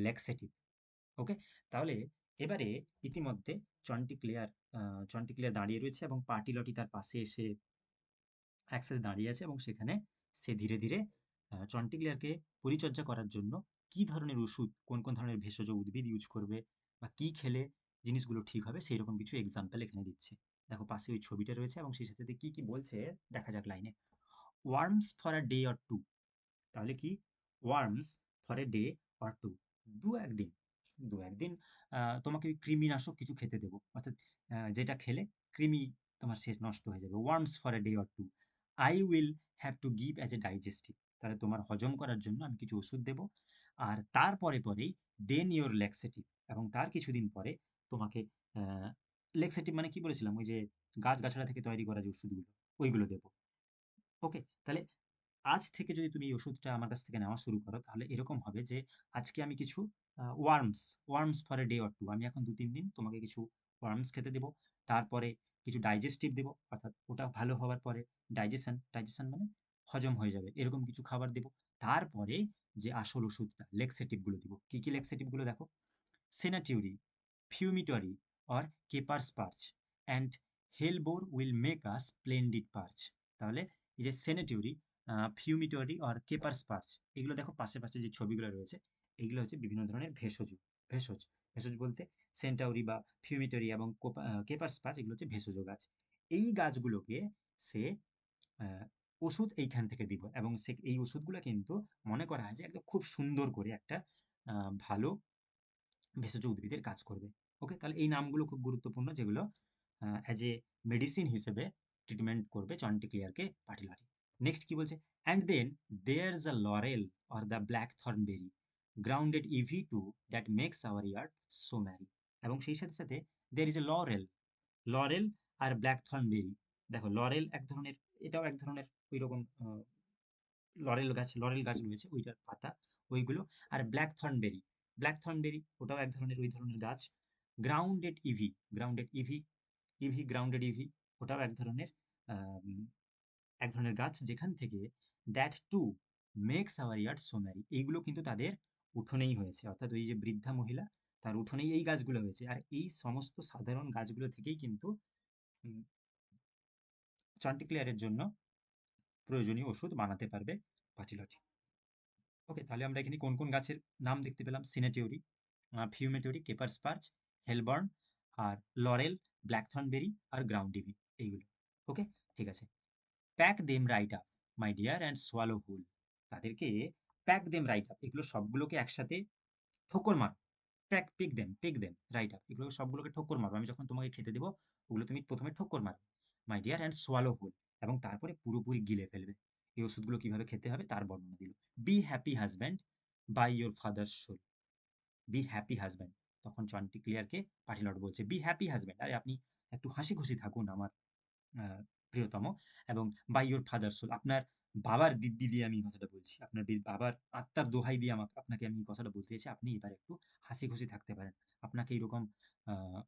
laxative. ওকে, তাহলে এবারে ইতিমধ্যে চন্টিক্লেয়ার চন্টিক্লেয়ার দাঁড়িয়ে রয়েছে, এবং পার্টিলটি তার পাশে এসে একসাথে দাঁড়িয়ে আছে, এবং সেখানে সে ধীরে ধীরে চন্টিক্লেয়ারকে পরিচর্যা করার জন্য কি ধরনের ওষুধ, কোন কোন ধরনের ভেষজ উদ্ভিদ ইউজ করবে, বা কি খেলে জিনিসগুলো ঠিক হবে, সেই রকম কিছু এক্সাম্পল এখানে দিচ্ছে। দেখো পাশে ওই ছবিটা রয়েছে, এবং সেই সাথে কি কি বলছে দেখা যাক লাইনে। Worms for a day or two, তাহলে কি, worms for a day or two, দু একদিন, দু একদিন তোমাকে ওই কৃমিনাশক কিছু খেতে দেবো, অর্থাৎ যেটা খেলে কৃমি তোমার শেষ নষ্ট হয়ে যাবে। Worms for a day or two, I will have to give as a digestive, তাহলে তোমার হজম করার জন্য আমি কিছু ওষুধ দেবো। আর তারপরে পরেই দেন ইওর লেক্সেটিভ, এবং তার কিছুদিন পরে তোমাকে লেক্সেটিভ মানে কি বলেছিলাম, ওই যে গাছগাছড়া থেকে তৈরি করা যে ওষুধগুলো, ওইগুলো দেবো। ওকে, তাহলে আজ থেকে যদি তুমি এই ওষুধটা আমার কাছ থেকে নেওয়া শুরু করো, তাহলে এরকম হবে যে আজকে আমি কিছু worms worms for a day or two, আমি এখন 2-3 দিন তোমাকে কিছু ওয়ার্মস খেতে দেবো। তারপরে কিছু ডাইজেস্টিভ দেবো, অর্থাৎ ওটা ভালো হওয়ার পরে ডাইজেশন ডাইজেশন মানে হজম হয়ে যাবে, এরকম কিছু খাবার দেবো। তারপরে যে আসল ওষুধটা লেক্সেটিভগুলো দিব। কী কী লেক্সেটিভগুলো দেখো: centaury, fumitory or capers purge, and hellebore will make a splendid purge. তাহলে এই যে সেনেটিউরি, ফিউমিটরি অর কেপার্স পার্চ, এগুলো দেখো পাশে পাশে যে ছবিগুলো রয়েছে, এগুলো হচ্ছে বিভিন্ন ধরনের ভেষজ। ভেষজ ভেষজ বলতে সেন্টাউরি বা ফিউমিটরি এবং কেপার্স পার্চ, এগুলো হচ্ছে ভেষজ গাছ। এই গাছগুলোকে সে ওষুধ এইখান থেকে দিব, এবং সে এই ওষুধগুলো কিন্তু মনে করা হয় যে একদম খুব সুন্দর করে একটা ভালো ভেষজ উদ্ভিদের কাজ করবে। ওকে, তাহলে এই নামগুলো খুব গুরুত্বপূর্ণ, যেগুলো অ্যাজ এ মেডিসিন হিসেবে ট্রিটমেন্ট করবে চন্টিক্লিয়ারকে পার্টিকুলারলি। নেক্সট কি বলছে: and then there's a laurel or the black thornberry grounded ivy too that makes our yard so merry. এবং সেই সাথে সাথে there is a laurel, laurel আর ব্ল্যাক থর্নবেরি। দেখো লরেল এক ধরনের, এটাও এক ধরনের ওই রকম লরেল গাছ রয়েছে, ওইটার পাতা ওইগুলো। আর ব্ল্যাক থর্নবেরি ওটাও এক ধরনের ওই ধরনের গাছ। Grounded ivy, grounded ivy, grounded ivy, ওটাও আম, এক ধরনের গাছ, যেখান থেকে that too makes our yard so merry, এইগুলো কিন্তু তাদের উঠোনেই হয়েছে, অর্থাৎ ওই যে বৃদ্ধা মহিলা, তার উঠোনেই এই গাছগুলো হয়েছে। আর এই সমস্ত সাধারণ গাছগুলো থেকেই কিন্তু চন্টিক্লিয়ারের জন্য প্রয়োজনীয় ওষুধ বানাতে পারবে পাচিলটি। ওকে, তাহলে আমরা এখানে কোন কোন গাছের নাম দেখতে পেলাম: centaury, fumitory, caper spurge, hellebore, আর লরেল, ব্ল্যাকথর্নবেরি আর গ্রাউন্ড ইভি, এইগুলো। ওকে, ঠিক আছে। Pack them right up my dear and swallow whole, তাদেরকে প্যাক দেম রাইট আপ, এগুলো সবগুলোকে একসাথে ঠোকর মারো। পিক দেম রাইট আপ, এগুলো সবগুলোকে ঠোকর মারো। আমি যখন তোমাকে খেতে দেবো, ওগুলো তুমি প্রথমে ঠোকর মারো, my dear and swallow whole, এবং তারপরে পুরোপুরি গিলে ফেলবে। এই ওষুধগুলো কিভাবে খেতে হবে তার বর্ণনা দিল। Be happy husband by your father's soul, be happy husband. তখন চন্টিক্লিয়ারকে পাটিলট বলছে বি হ্যাপি হাজব্যান্ড, আরে আপনি একটু হাসি খুশি থাকুন আমার প্রিয়তম, এবং বাই ইয়োর ফাদার সোল, আপনার বাবার দিব্যি দিয়ে আমি এই কথাটা বলছি, আপনার বাবার আত্মার দোহাই দিয়ে আমাকে আপনাকে আমি এই কথাটা বলতে চাইছি, আপনি এবার একটু হাসি খুশি থাকতে পারেন। আপনাকে এইরকম আহ,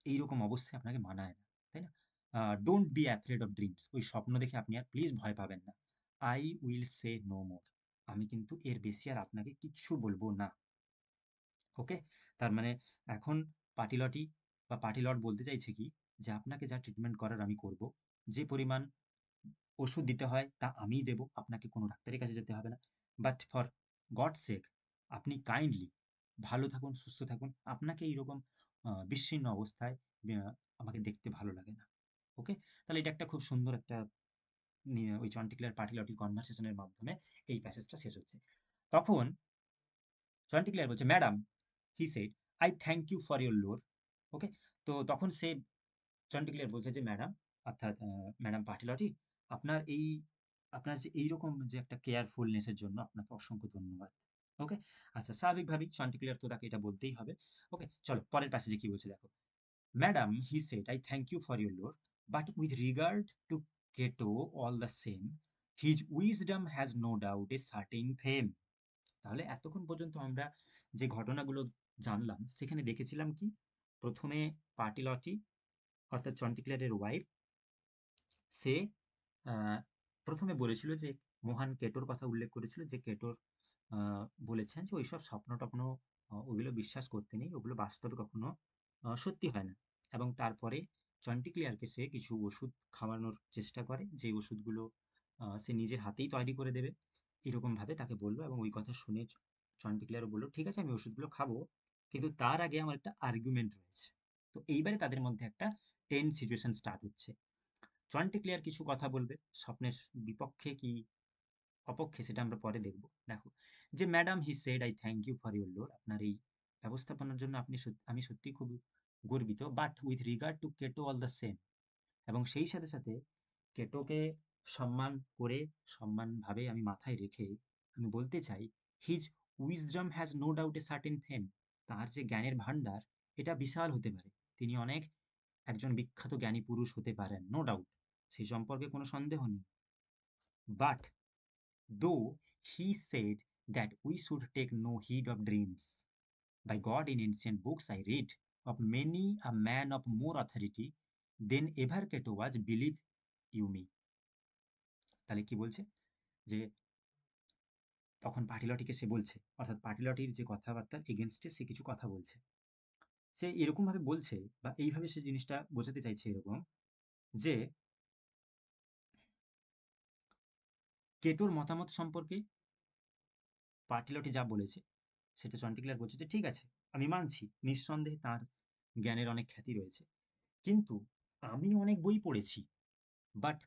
এইরকম অবস্থায় আপনাকে মানায় না, তাই না? Don't be afraid of dreams, ওই স্বপ্ন দেখে আপনি আর প্লিজ ভয় পাবেন না। I will say no more, আমি কিন্তু এর বেশি আর আপনাকে কিচ্ছু বলবো না। ওকে, তার মানে এখন পাটিলটি বা পাটিলট বলতে চাইছে কি, যে আপনাকে যা ট্রিটমেন্ট করার আমি করব, যে পরিমাণ ওষুধ দিতে হয় তা আমিই দেবো, আপনাকে কোনো ডাক্তারের কাছে যেতে হবে না। বাট ফর গড সেক, আপনি কাইন্ডলি ভালো থাকুন, সুস্থ থাকুন, আপনাকে এইরকম বিচ্ছিন্ন অবস্থায় আহ, আমাকে দেখতে ভালো লাগে না। ওকে, তাহলে এটা একটা খুব সুন্দর একটা ওই চন্টিক্লিয়ার পাটিলটি কনভারসেশনের মাধ্যমে এই প্যাসেজটা শেষ হচ্ছে। তখন চন্টিক্লিয়ার বলছে, madam he said, I thank you for your lore. Okay, তো তখন সে চন্টিক্লিয়ার বলছে যে ম্যাডাম, অর্থাৎ ম্যাডাম পাটিলটি, আপনার এই আপনার যে এইরকম যে একটা কেয়ারফুলনেসের জন্য আপনাকে অসংখ্য ধন্যবাদ। ওকে, আচ্ছা, স্বাভাবিকভাবেই চন্টিক্লিয়ার তো তাকে এটা বলতেই হবে। ওকে, চলো পরের প্যাসেজে কি বলছে দেখো। Madam he said, I thank you for your lore, but with regard to Cato all the same, his wisdom has no doubt a certain fame. তাহলে এতক্ষণ পর্যন্ত আমরা যে ঘটনাগুলো জানলাম, সেখানে দেখেছিলাম কি, প্রথমে পাটিলটি অর্থাৎ চন্টিক্লিয়ারের ওয়াইফ, সে প্রথমে বলেছিল যে মহান কেটোর কথা উল্লেখ করেছিল, যে কেটোর বলেছেন যে ওইসব স্বপ্ন টপ্ন ওগুলো বিশ্বাস করতে নেই, ওগুলো বাস্তবে কখনো সত্যি হয় না। এবং তারপরে চন্টিক্লিয়ারকে সে কিছু ওষুধ খাওয়ানোর চেষ্টা করে, যে ওষুধগুলো সে নিজের হাতেই তৈরি করে দেবে, এরকমভাবে তাকে বললো। এবং ওই কথা শুনে চন্টিক্লিয়ারও বললো, ঠিক আছে আমি ওষুধগুলো খাবো, কিন্তু তার আগে আমার একটা আর্গুমেন্ট রয়েছে। তো এইবারে তাদের মধ্যে একটা টেন্স সিচুয়েশন স্টার্ট হচ্ছে। চন্টিক্লিয়ার কিছু কথা বলবে, স্বপ্নের বিপক্ষে কি অপক্ষে সেটা আমরা পরে দেখব। দেখো, যে madam he said, I thank you for your lore, আপনার এই ব্যবস্থাপনার জন্য আমি সত্যিই খুব গর্বিত, but with regard to Cato all the same, এবং সেই সাথে সাথে কেটোকে সম্মান করে, সম্মানভাবে আমি মাথায় রেখে আমি বলতে চাই, his wisdom has no doubt a certain fame. তার যে জ্ঞানের ভাণ্ডার, এটা বিশাল হতে পারে। তিনি অনেক একজন বিখ্যাত জ্ঞানী পুরুষ হতে পারেন, নো ডাউট, সেই সম্পর্কে কোনো সন্দেহ নেই। But though he said that we should take no heed of dreams. By God, in ancient books I read of many a man of more authority than ever Cato was, believe you me. তাহলে কি বলছে? যে তখন পাটিলটিকে সে বলছে, অর্থাৎ পাটিলটির যে কথাবার্তার এগেনস্টে সে কিছু কথা বলছে। সে এরকমভাবে বলছে বা এইভাবে সে জিনিসটা বোঝাতে চাইছে এরকম যে কেটোর মতামত সম্পর্কে পাটিলটি যা বলেছে সেটা চন্টিক্লেয়ার বলছে যে ঠিক আছে, আমি মানছি, নিঃসন্দেহে তার জ্ঞানের অনেক খ্যাতি রয়েছে, কিন্তু আমি অনেক বই পড়েছি। বাট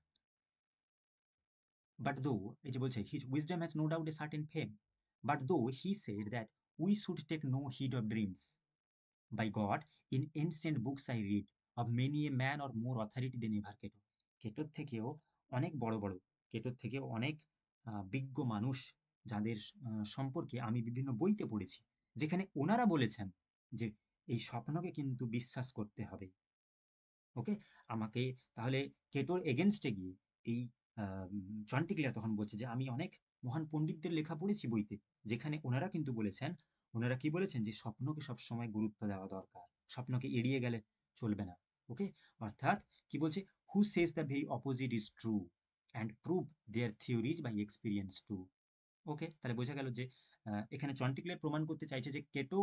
বাট দো, এই যে বলছে his wisdom has no doubt a certain fame, but though he said that we should take no heed of dreams. By God, in ancient books I read of many a man or more authority than ever Cato. কেটোর থেকেও অনেক বড় বড়, কেটোর থেকেও অনেক বিজ্ঞ মানুষ যাদের সম্পর্কে আমি বিভিন্ন বইতে পড়েছি, যেখানে ওনারা বলেছেন যে এই স্বপ্নকে কিন্তু বিশ্বাস করতে হবে। ওকে? আমাকে তাহলে কেটোর এগেইনস্ট এ গিয়ে এই চন্টিক্লেয়ার তখন বলছে যে আমি অনেক মহান পণ্ডিতদের লেখা পড়েছি বইতে, যেখানে ওনারা কিন্তু বলেছেন, ওনারা কি বলেছেন যে স্বপ্নকে সবসময় গুরুত্ব দেওয়া দরকার। স্বপ্নকে এড়িয়ে গেলে চলবে না। ওকে? অর্থাৎ কি বলছে? Who says the very opposite is true and prove their theories by experience too. Okay? তাহলে বোঝা গেল যে এখানে চন্টিক্লেয়ার প্রমাণ করতে চাইছে যে কেটো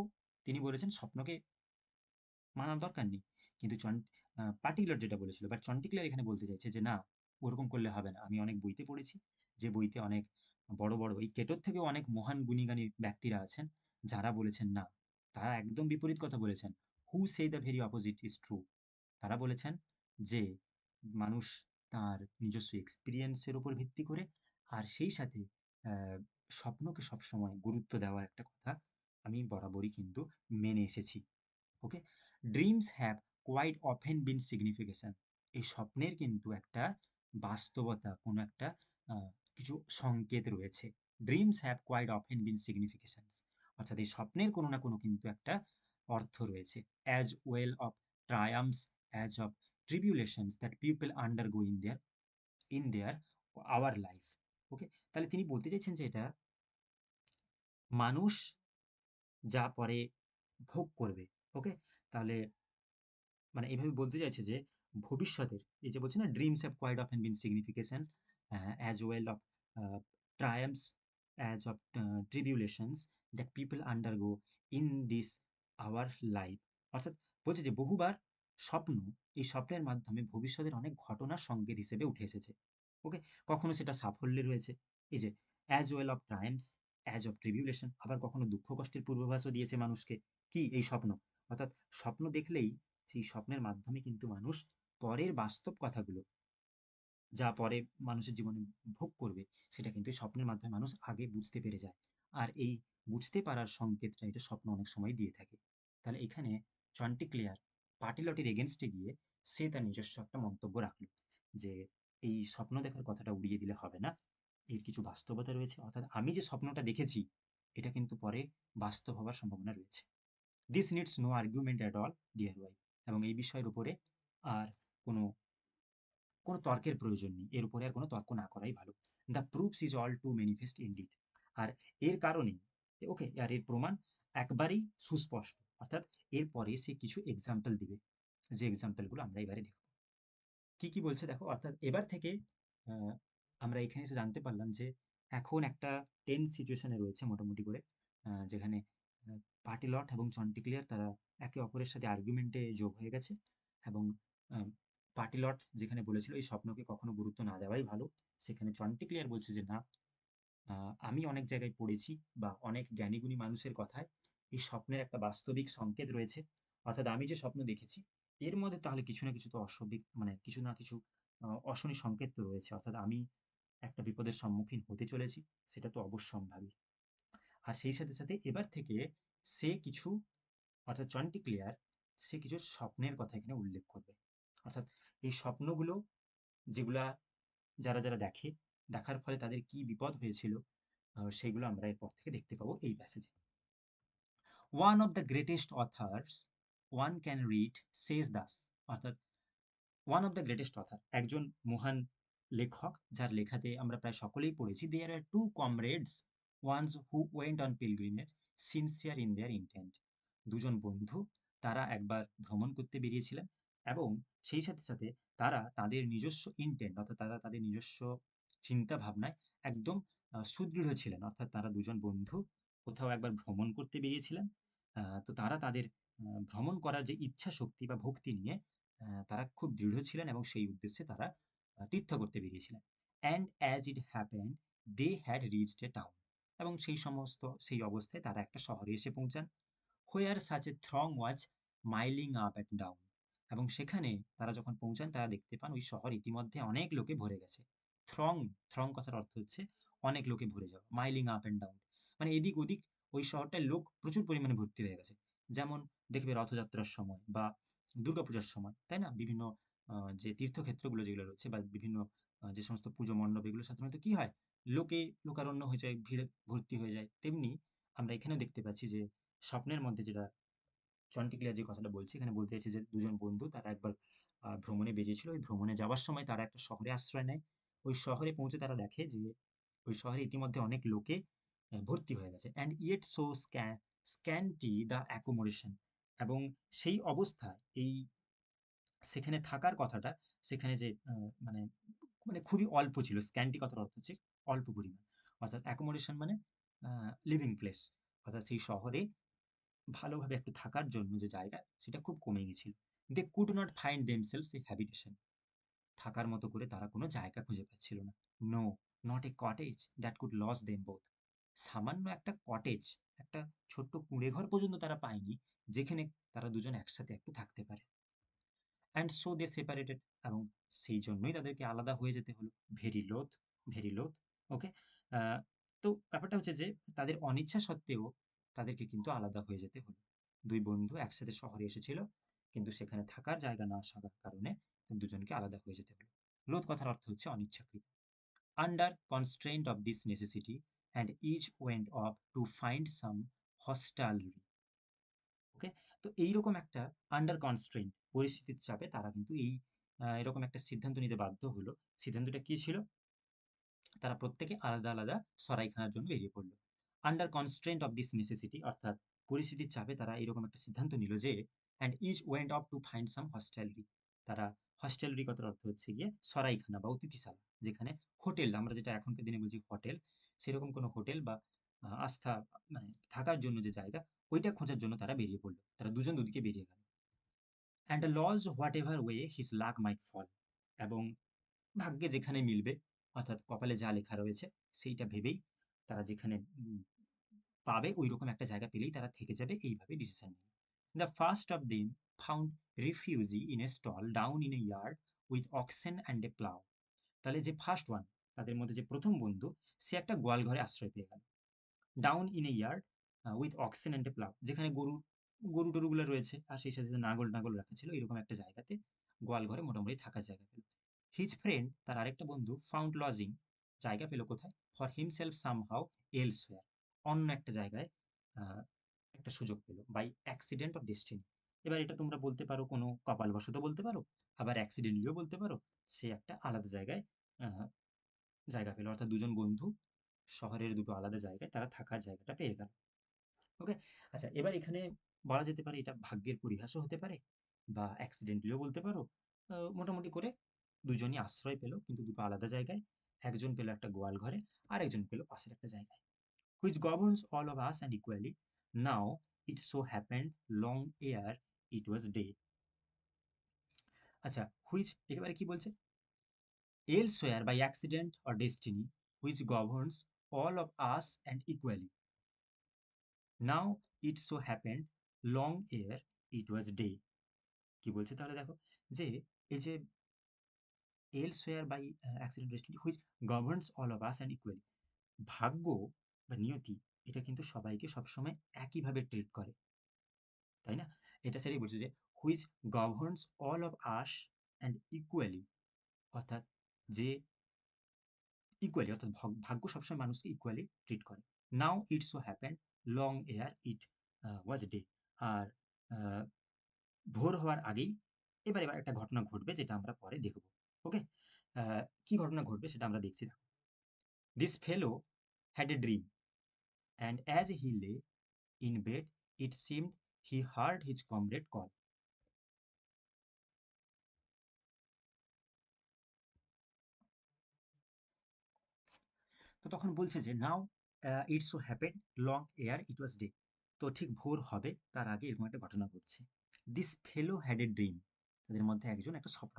তিনি বলেছেন স্বপ্নকে মানার দরকার নেই। কিন্তু পার্টিকুলার যেটা বলেছিল, বাট চন্টিক্লেয়ার এখানে বলতে চাইছে যে না, ওরকম করলে হবে না। আমি অনেক বইতে পড়েছি, যে বইতে অনেক বড় বড় এই কেটোর থেকেও অনেক মহান গুণীজ্ঞানী ব্যক্তিরা আছেন, যারা বলেছেন না, তারা একদম বিপরীত কথা বলেছেন। Who say the very opposite is true. তারা বলেছেন যে মানুষ তার নিজস্ব এক্সপিরিয়েন্সের উপর ভিত্তি করে, আর সেই সাথে আহ, স্বপ্নকে সবসময় গুরুত্ব দেওয়ার একটা কথা আমি বরাবরই কিন্তু মেনে এসেছি। Okay? Dreams have quite often been signification. এই স্বপ্নের কিন্তু একটা বাস্তবতা, কোনো একটা আহ, কিছু সংকেত রয়েছে। Dreams have quite often been সিগনিফিকেশনস, অর্থাৎ এই স্বপ্নের কোনো না কোনো কিন্তু একটা অর্থ রয়েছে। As well of triumphs, as of tribulations that people undergo in their our life. Okay? তাহলে তিনি বলতে চাইছেন যে এটা মানুষ যা পরে ভোগ করবে। ওকে? তাহলে মানে এইভাবে বলতে চাইছে যে ভবিষ্যতের, এই যে বলছে না dreams have quite often been significations as well of triumphs, as of tribulations that people undergo in this our life. অর্থাৎ বলছে যে বহুবার স্বপ্ন, এই স্বপ্নের মাধ্যমে ভবিষ্যতের অনেক ঘটনার সংকেত হিসেবে উঠে এসেছে। ওকে? কখনো সেটা সাফল্যের হয়েছে, এই যে as well of times, as of tribulation, আবার কখনো দুঃখ কষ্টের পূর্বাভাসও দিয়েছে মানুষকে। কি? এই স্বপ্ন। অর্থাৎ স্বপ্ন দেখলেই সেই স্বপ্নের মাধ্যমে কিন্তু মানুষ পরের বাস্তব কথাগুলো, যা পরে মানুষের জীবনে ভোগ করবে, সেটা কিন্তু এই স্বপ্নের মাধ্যমে মানুষ আগে বুঝতে পেরে যায়। আর এই বুঝতে পারার সংকেতটা এটা স্বপ্ন অনেক সময় দিয়ে থাকে। তাহলে এখানে চন্টিক্লেয়ার পাটিলটির এগেনস্টে গিয়ে সে তার নিজস্ব একটা মন্তব্য রাখলো যে এই স্বপ্ন দেখার কথাটা উড়িয়ে দিলে হবে না, এর কিছু বাস্তবতা রয়েছে। অর্থাৎ আমি যে স্বপ্নটা দেখেছি এটা কিন্তু পরে বাস্তব হওয়ার সম্ভাবনা রয়েছে। This needs no argument at all dear why. এবং এই বিষয়ের উপরে আর কোনো কোনো তর্কের প্রয়োজন নেই, এর উপরে আর কোনো তর্ক না করাই ভালো। The proofs is all too manifest indeed. আর এর কারণেই, ওকে, আর এর প্রমাণ একবারেই সুস্পষ্ট। অর্থাৎ এরপরে সে কিছু এক্সাম্পল দিবে, যে এক্সাম্পলগুলো আমরা এবারে দেখব। কি কি বলছে দেখো। অর্থাৎ এবার থেকে আহ, আমরা এখানে এসে জানতে পারলাম যে এখন একটা টেন্স সিচুয়েশনে রয়েছে মোটামুটি করে, যেখানে পাটিলট এবং চন্টিক্লিয়ার তারা একে অপরের সাথে আর্গুমেন্টে যোগ হয়ে গেছে। এবং আহ, পাটিলট যেখানে বলেছিল এই স্বপ্নকে কখনো গুরুত্ব না দেওয়াই ভালো, সেখানে চন্টিক্লিয়ার বলছে যে না, আমি অনেক জায়গায় পড়েছি বা অনেক জ্ঞানীগুণী মানুষের কথায় এই স্বপ্নের একটা বাস্তবিক সংকেত রয়েছে। অর্থাৎ আমি যে স্বপ্ন দেখেছি এর মধ্যে তাহলে কিছু না কিছু তো অস্বাভাবিক, মানে কিছু না কিছু অশনি সংকেত তো রয়েছে। অর্থাৎ আমি একটা বিপদের সম্মুখীন হতে চলেছি, সেটা তো অবশ্যম্ভাবী। আর সেই সাথে সাথে এবার থেকে সে কিছু, অর্থাৎ চন্টিক্লিয়ার সে কিছু স্বপ্নের কথা এখানে উল্লেখ করবে। অর্থাৎ এই স্বপ্নগুলো যেগুলা যারা যারা দেখার ফলে তাদের কি বিপদ হয়েছিল, সেগুলো আমরা এরপর থেকে দেখতে পাবো এই প্যাসেজে। One of the greatest authors one can read says thus, অর্থাৎ one of the greatest author, একজন মহান লেখক যার লেখাতে আমরা প্রায় সকলেই পড়েছি, there are two comrades once who went on pilgrimage sincere in their intent. দুজন বন্ধু, তারা একবার ভ্রমণ করতে বেরিয়েছিলেন এবং সেই সাথে সাথে তারা তাদের নিজস্ব ইন্টেন্ট, অর্থাৎ তারা তাদের নিজস্ব চিন্তা ভাবনায় একদম সুদৃঢ় ছিলেন। অর্থাৎ তারা দুজন বন্ধু কোথাও একবার ভ্রমণ করতে বেরিয়েছিলেন। তো তারা তাদের ভ্রমণ করার যে ইচ্ছা শক্তি বা ভক্তি নিয়ে তারা খুব দৃঢ় ছিলেন এবং সেই উদ্দেশ্যে তারা তীর্থ করতে বেরিয়েছিলেন। And as it happened they had reached a town, এবং সেই অবস্থায় তারা একটা শহরে এসে পৌঁছান। Where such a throng was milling up and down, এবং সেখানে তারা যখন পৌঁছান তারা দেখতে পান ওই শহর ইতিমধ্যে অনেক লোকে ভরে গেছে। থ্রং, থ্রং কথার অর্থ হচ্ছে অনেক লোকে ভরে যাওয়া, মাইলিং আপ অ্যান্ড ডাউন মানে এদিক ওদিক ওই শহরটায় লোক প্রচুর পরিমাণে ভর্তি হয়ে গেছে। যেমন দেখবে রথযাত্রার সময় বা দুর্গাপূজার সময়, তাই না? বিভিন্ন যে তীর্থক্ষেত্রগুলো যেগুলো রয়েছে বা বিভিন্ন যে সমস্ত পুজো মণ্ডপ, এগুলো সাধারণত কি হয়, লোকে লোকারণ্য হয়ে যায়, ভিড়ে ভর্তি হয়ে যায়। তেমনি আমরা এখানেও দেখতে পাচ্ছি যে স্বপ্নের মধ্যে যেটা চন্টিক্লিয়ার যে কথাটা বলছি, এখানে বলতে চাইছে যে দুজন বন্ধু তারা একবার ভ্রমণে বেরিয়েছিল। ওই ভ্রমণে যাওয়ার সময় তারা একটা শহরে আশ্রয় নেয়। ওই শহরে পৌঁছে তারা দেখে যে ওই শহরে ইতিমধ্যে অনেক লোকে ভর্তি হয়ে গেছে। And yet so scanty the accommodation, এবং সেই অবস্থায় এই সেখানে থাকার কথাটা, সেখানে যে মানে মানে খুবই অল্প ছিল। স্ক্যান্টি কথার অর্থ হচ্ছে অল্প পরিমাণ, অর্থাৎ অ্যাকোমোডেশন মানে লিভিং প্লেস, অর্থাৎ সেই শহরে ভালোভাবে একটু থাকার জন্য যে জায়গা, সেটা খুব কমে গেছিল। They could not find themselves a habitation, থাকার মতো করে তারা কোনো জায়গা খুঁজে পাচ্ছিল না। No, not a cottage that could lodge them both, সামান্য একটা কটেজ, একটা ছোট্ট কুঁড়ে ঘর পর্যন্ত তারা পায়নি যেখানে তারা দুজন একসাথে একটু থাকতে পারে। অ্যান্ড সো দে সেপারেটেড, এবং সেই জন্যই তাদেরকে আলাদা হয়ে যেতে হলো। Very Lodh, very Lodh. ওকে, তো ব্যাপারটা হচ্ছে যে তাদের অনিচ্ছা সত্ত্বেও তাদেরকে কিন্তু আলাদা হয়ে যেতে হলো। দুই বন্ধু একসাথে শহরে এসেছিল, কিন্তু সেখানে থাকার জায়গা না থাকার কারণে দুজনকে আলাদা হয়ে যেতে হলো। লোথ কথার অর্থ হচ্ছে অনিচ্ছাকৃত। Under constraint of this necessity and each went off to find some hostelry. Okay, তো এইরকম একটা আন্ডার কনস্ট্রেইন্ট পরিস্থিতির চাপে তারা কিন্তু এরকম একটা সিদ্ধান্ত নিতে বাধ্য হলো। সিদ্ধান্তটা কি ছিল? তারা প্রত্যেকে আলাদা আলাদা সরাইখানার জন্য বেরিয়ে পড়লো। Under constraint of this necessity, অর্থাৎ পরিস্থিতির চাপে তারা এরকম একটা সিদ্ধান্ত নিল যে and each went off to find some hostelry, তারা হস্টেলরি কথার অর্থ হচ্ছে গিয়ে সরাইখানা বা অতিথিশালা, যেখানে হোটেল, আমরা যেটা এখনকার দিনে বলছি হোটেল, সেরকম কোনো হোটেল বা আস্থা মানে থাকার জন্য যে জায়গা, ওইটা খোঁজার জন্য তারা বেরিয়ে পড়লো। তারা দুজন দুদিকে বেরিয়ে গেল। And lodge whatever way his luck might fall, এবং ভাগ্যে যেখানে মিলবে, অর্থাৎ কপালে যা লেখা রয়েছে সেইটা ভেবেই তারা যেখানে পাবে ওই রকম একটা জায়গা পেলেই তারা থেকে যাবে, এইভাবে ডিসিশন নিল। The first of them found refugee in a stall down in a yard with oxen and a plough. তাহলে যে ফার্স্ট ওয়ান, তাদের মধ্যে যে প্রথম বন্ধু, সে একটা গোয়াল ঘরে আশ্রয় পেয়ে গেল। Down in a yard with oxen and a plough, যেখানে গরু গরু টরুগুলো রয়েছে আর সেই সাথে নাগল নাগল রাখা ছিল, এরকম একটা জায়গাতে গোয়াল ঘরে মোটামুটি থাকার জায়গা পেল। হিজ ফ্রেন্ড, তার আরেকটা বন্ধু, ফাউন্ড লজিং, জায়গা পেল কোথায়? ফর হিমসেলফ সামহাউ এলসওয়্যার, অন্য একটা জায়গায় আহ, একটা সুযোগ পেল, বাই অ্যাক্সিডেন্ট অফ ডেস্টিনি। এবার এটা তোমরা বলতে পারো কোনো কপালবশত বলতে পারো, আবার অ্যাক্সিডেন্টলিও বলতে পারো। সে একটা আলাদা জায়গায় আহ, জায়গা পেল, অর্থাৎ দুজন বন্ধু শহরের দুটো আলাদা জায়গায় তারা থাকার জায়গাটা পেয়ে গেল। ওকে, আচ্ছা, এবার এখানে বলা যেতে পারে এটা ভাগ্যের পরিহাসও হতে পারে বা অ্যাক্সিডেন্টালিও বলতে পারো। মোটামুটি করে দুজনই আশ্রয় পেল, কিন্তু দুটো আলাদা জায়গায়। একজন পেল একটা গোয়াল ঘরে, আর একজন পেল পাশের একটা জায়গায়। Which governs all of us and equally, now it so happened long ere it was day. আচ্ছা, হুইচ একেবারে কি বলছে? Elsewhere by accident or destiny, which governs all of us and equally, now it so happened long ere it was day. কি বলছে তাহলে দেখো, যে এই যে elsewhere by accident destiny which governs all of us and equally, ভাগ্য বা নিয়তি এটা কিন্তু সবাইকে সবসময় একইভাবে ট্রিট করে, তাই না? এটা সেটাই বলছে যে which governs all of us and equally, অর্থাৎ যে ইকুয়ালি, অর্থাৎ ভাগ্য সবসময় মানুষকে ইকুয়ালি ট্রিট করে। Now it so happen long ere it was day. আর আহ, ভোর হওয়ার আগেই এবার একটা ঘটনা ঘটবে, যেটা আমরা পরে দেখব। ওকে, কি ঘটনা ঘটবে সেটা আমরা দেখছি। This fellow had a dream, and as he lay in bed it seemed he heard his comrade call. তো তখন বলছে যে now it so happen long ere it was day. তো ঠিক ভোর হবে তার আগে এরকম একটা ঘটনা ঘটছে। This fellow had a dream, তাদের মধ্যে একজন একটা স্বপ্ন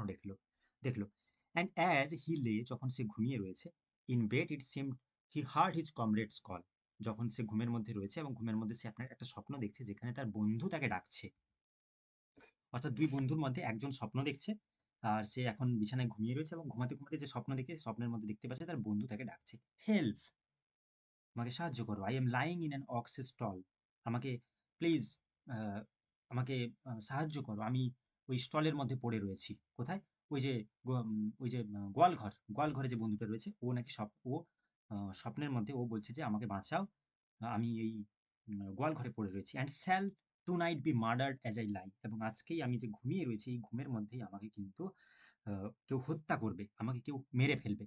দেখলো। অ্যান্ড অ্যাজ হি লে, যখন সে ঘুমিয়ে রয়েছে, in bed it SIM he heard his comrades call, যখন সে ঘুমের মধ্যে রয়েছে এবং ঘুমের মধ্যে সে আপনার একটা স্বপ্ন দেখছে যেখানে তার বন্ধু তাকে ডাকছে। অর্থাৎ দুই বন্ধুর মধ্যে একজন স্বপ্ন দেখছে, আর সে এখন বিছানায় ঘুমিয়ে রয়েছে এবং ঘুমাতে ঘুমাতে যে স্বপ্ন দেখে স্বপ্নের মধ্যে দেখতে পাচ্ছে তার বন্ধু তাকে ডাকছে, হেল্প, আমাকে সাহায্য করো, I am lying in an ox stall, আমাকে প্লিজ আমাকে সাহায্য করো, আমি ওই স্টলের মধ্যে পড়ে রয়েছি। কোথায়? ওই যে ওই যে গোয়াল ঘরে যে বন্ধুটা রয়েছে, ও নাকি স্বপ্নের মধ্যে ও বলছে যে আমাকে বাঁচাও, আমি এই গোয়াল ঘরে পড়ে রয়েছি, and shall tonight be murdered as I lie, এবং আজকেই আমি যে ঘুমিয়ে রয়েছি এই ঘুমের মধ্যেই আমাকে কিন্তু কেউ হত্যা করবে, আমাকে কেউ মেরে ফেলবে।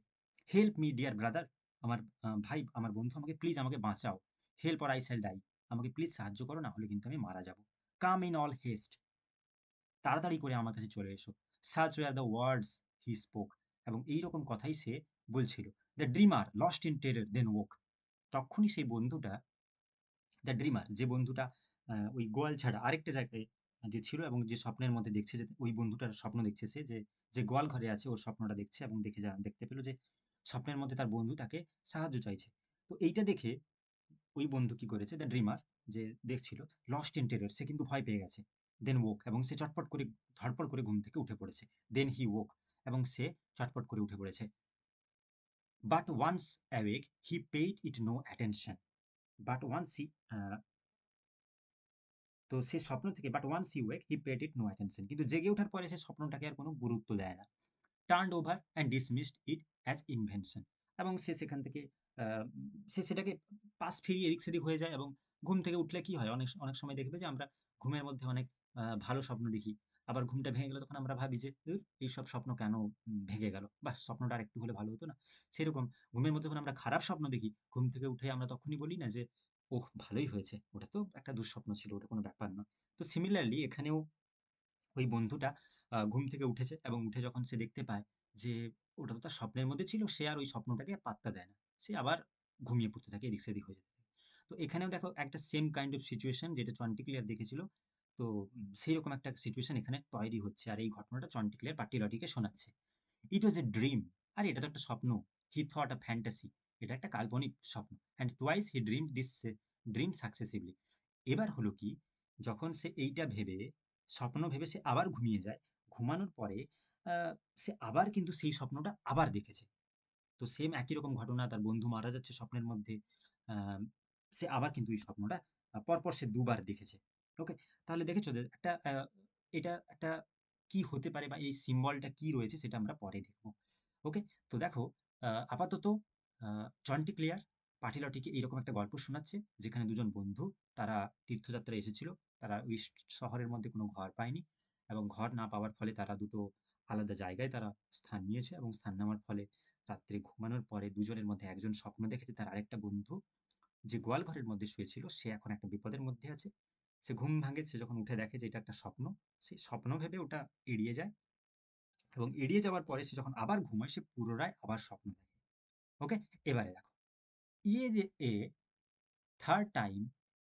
হেল্প মি ডিয়ার ব্রাদার, আমার ভাই, আমার বন্ধু, আমাকে প্লিজ আমাকে বাঁচাও। Help or I shall die, আমাকে প্লিজ সাহায্য করো, না হলে কিন্তু আমি মারা যাব। কাম ইন অল হেস্ট, তাড়াতাড়ি করে আমার কাছে চলে এসো। Such were the words he spoke, এবং এইরকম কথাই সে বলছিল। The dreamer lost in terror then woke, তখনই সেই বন্ধুটা, দ্য ড্রিমার, যে বন্ধুটা ওই গোয়াল ছাড়া আরেকটা জায়গায় যে ছিল এবং যে স্বপ্নের মধ্যে দেখছে, যে ওই বন্ধুটার স্বপ্ন দেখছে, সে যে যে গোয়াল ঘরে আছে ওর স্বপ্নটা দেখছে এবং দেখতে পেলো যে স্বপ্নের মধ্যে তার বন্ধু তাকে সাহায্য চাইছে। তো এইটা দেখে ওই বন্ধু কি করেছে, দ্য ড্রিমার যে দেখছিল, লস্ট ইন টেরর, সে কিন্তু ভয় পেয়ে গেছে। দেন ওক, এবং সে চটপট করে ধড়পড় করে ঘুম থেকে উঠে পড়েছে। দেন হি ওক, এবং সে চটপট করে উঠে পড়েছে। But once awake he paid it no attention, but once he, তো সে স্বপ্ন থেকে, but once he woke he paid it no attention, কিন্তু জেগে ওঠার পরে সে স্বপ্নটাকে আর কোনো গুরুত্ব দেয় না। Turned over and dismissed it as invention, এবং সে সেখান থেকে সে সেটাকে পাশ ফিরিয়ে এদিক সেদিক হয়ে যায়। এবং ঘুম থেকে উঠলে কি হয়, অনেক অনেক সময় দেখবে যে আমরা ঘুমের মধ্যে অনেক ভালো স্বপ্ন দেখি, আবার ঘুমটা ভেঙে গেলে তখন আমরা ভাবি যে "ধুর, এইসব স্বপ্ন কেন ভেঙে গেল, বা স্বপ্নটা আর একটু হলে ভালো হতো না"। সেরকম ঘুমের মধ্যে যখন আমরা খারাপ স্বপ্ন দেখি, ঘুম থেকে উঠে আমরা তখনই বলি না যে ওহ ভালোই হয়েছে, ওটা তো একটা দুঃস্বপ্ন ছিল, ওটা কোনো ব্যাপার না। তো সিমিলারলি এখানেও ওই বন্ধুটা ঘুম থেকে উঠেছে এবং উঠে যখন সে দেখতে পায় যে ওটা তো তার স্বপ্নের মধ্যে ছিল, সে আর ওই স্বপ্নটাকে পাত্তা দেয় না। সে আবার ঘুমিয়ে পড়তে থাকে, এদিক সেদিক হয়ে যেতে থাকে। তো এখানেও দেখো একটা সেম কাইন্ড অফ সিচুয়েশন যেটা চন্টিক্লিয়ার দেখেছিল। তো সেইরকম একটা সিচুয়েশন এখানে তৈরি হচ্ছে, আর এই ঘটনাটা চন্টিক্লিয়ার পাট্টিলটিকে শোনাচ্ছে। ইট ওয়াজ এ ড্রিম, আরে এটা তো একটা স্বপ্ন। হি থট আ ফ্যান্টাসি, এটা একটা কাল্পনিক স্বপ্ন। And twice he dream this dream successively. এবার হলো কি, যখন সে এইটা ভেবে, স্বপ্ন ভেবে সে আবার ঘুমিয়ে যায়, ঘুমানোর পরে সে আবার কিন্তু সেই স্বপ্নটা আবার দেখেছে। তো সেম একই রকম ঘটনা, তার বন্ধু মারা যাচ্ছে স্বপ্নের মধ্যে। আহ, সে আবার কিন্তু এই স্বপ্নটা পরপর সে দুবার দেখেছে। ওকে, তাহলে দেখেছো যে একটা এটা একটা কি হতে পারে বা এই সিম্বলটা কি রয়েছে সেটা আমরা পরে দেখবো। ওকে, তো দেখো আপাতত জন্টি ক্লিয়ার পাটিলটিকে এইরকম একটা গল্প শোনাচ্ছে, যেখানে দুজন বন্ধু, তারা তীর্থযাত্রায় এসেছিল, তারা ওই শহরের মধ্যে কোনো ঘর পায়নি, এবং ঘর না পাওয়ার ফলে তারা দুটো আলাদা জায়গায় তারা স্থান নিয়েছে, এবং স্থান নেওয়ার ফলে রাত্রে ঘুমানোর পরে দুজনের মধ্যে একজন স্বপ্ন দেখেছে তার আরেকটা বন্ধু যে গোয়াল ঘরের মধ্যে শুয়েছিল সে এখন একটা বিপদের মধ্যে আছে। সে ঘুম ভাঙে, সে যখন উঠে দেখে যে এটা একটা স্বপ্ন, সে স্বপ্ন ভেবে ওটা এড়িয়ে যায়, এবং এড়িয়ে যাওয়ার পরে সে যখন আবার ঘুমায় সে পুনরায় আবার স্বপ্ন দেখে। ওকে, এবারে দেখো, ইয়ে যে a third time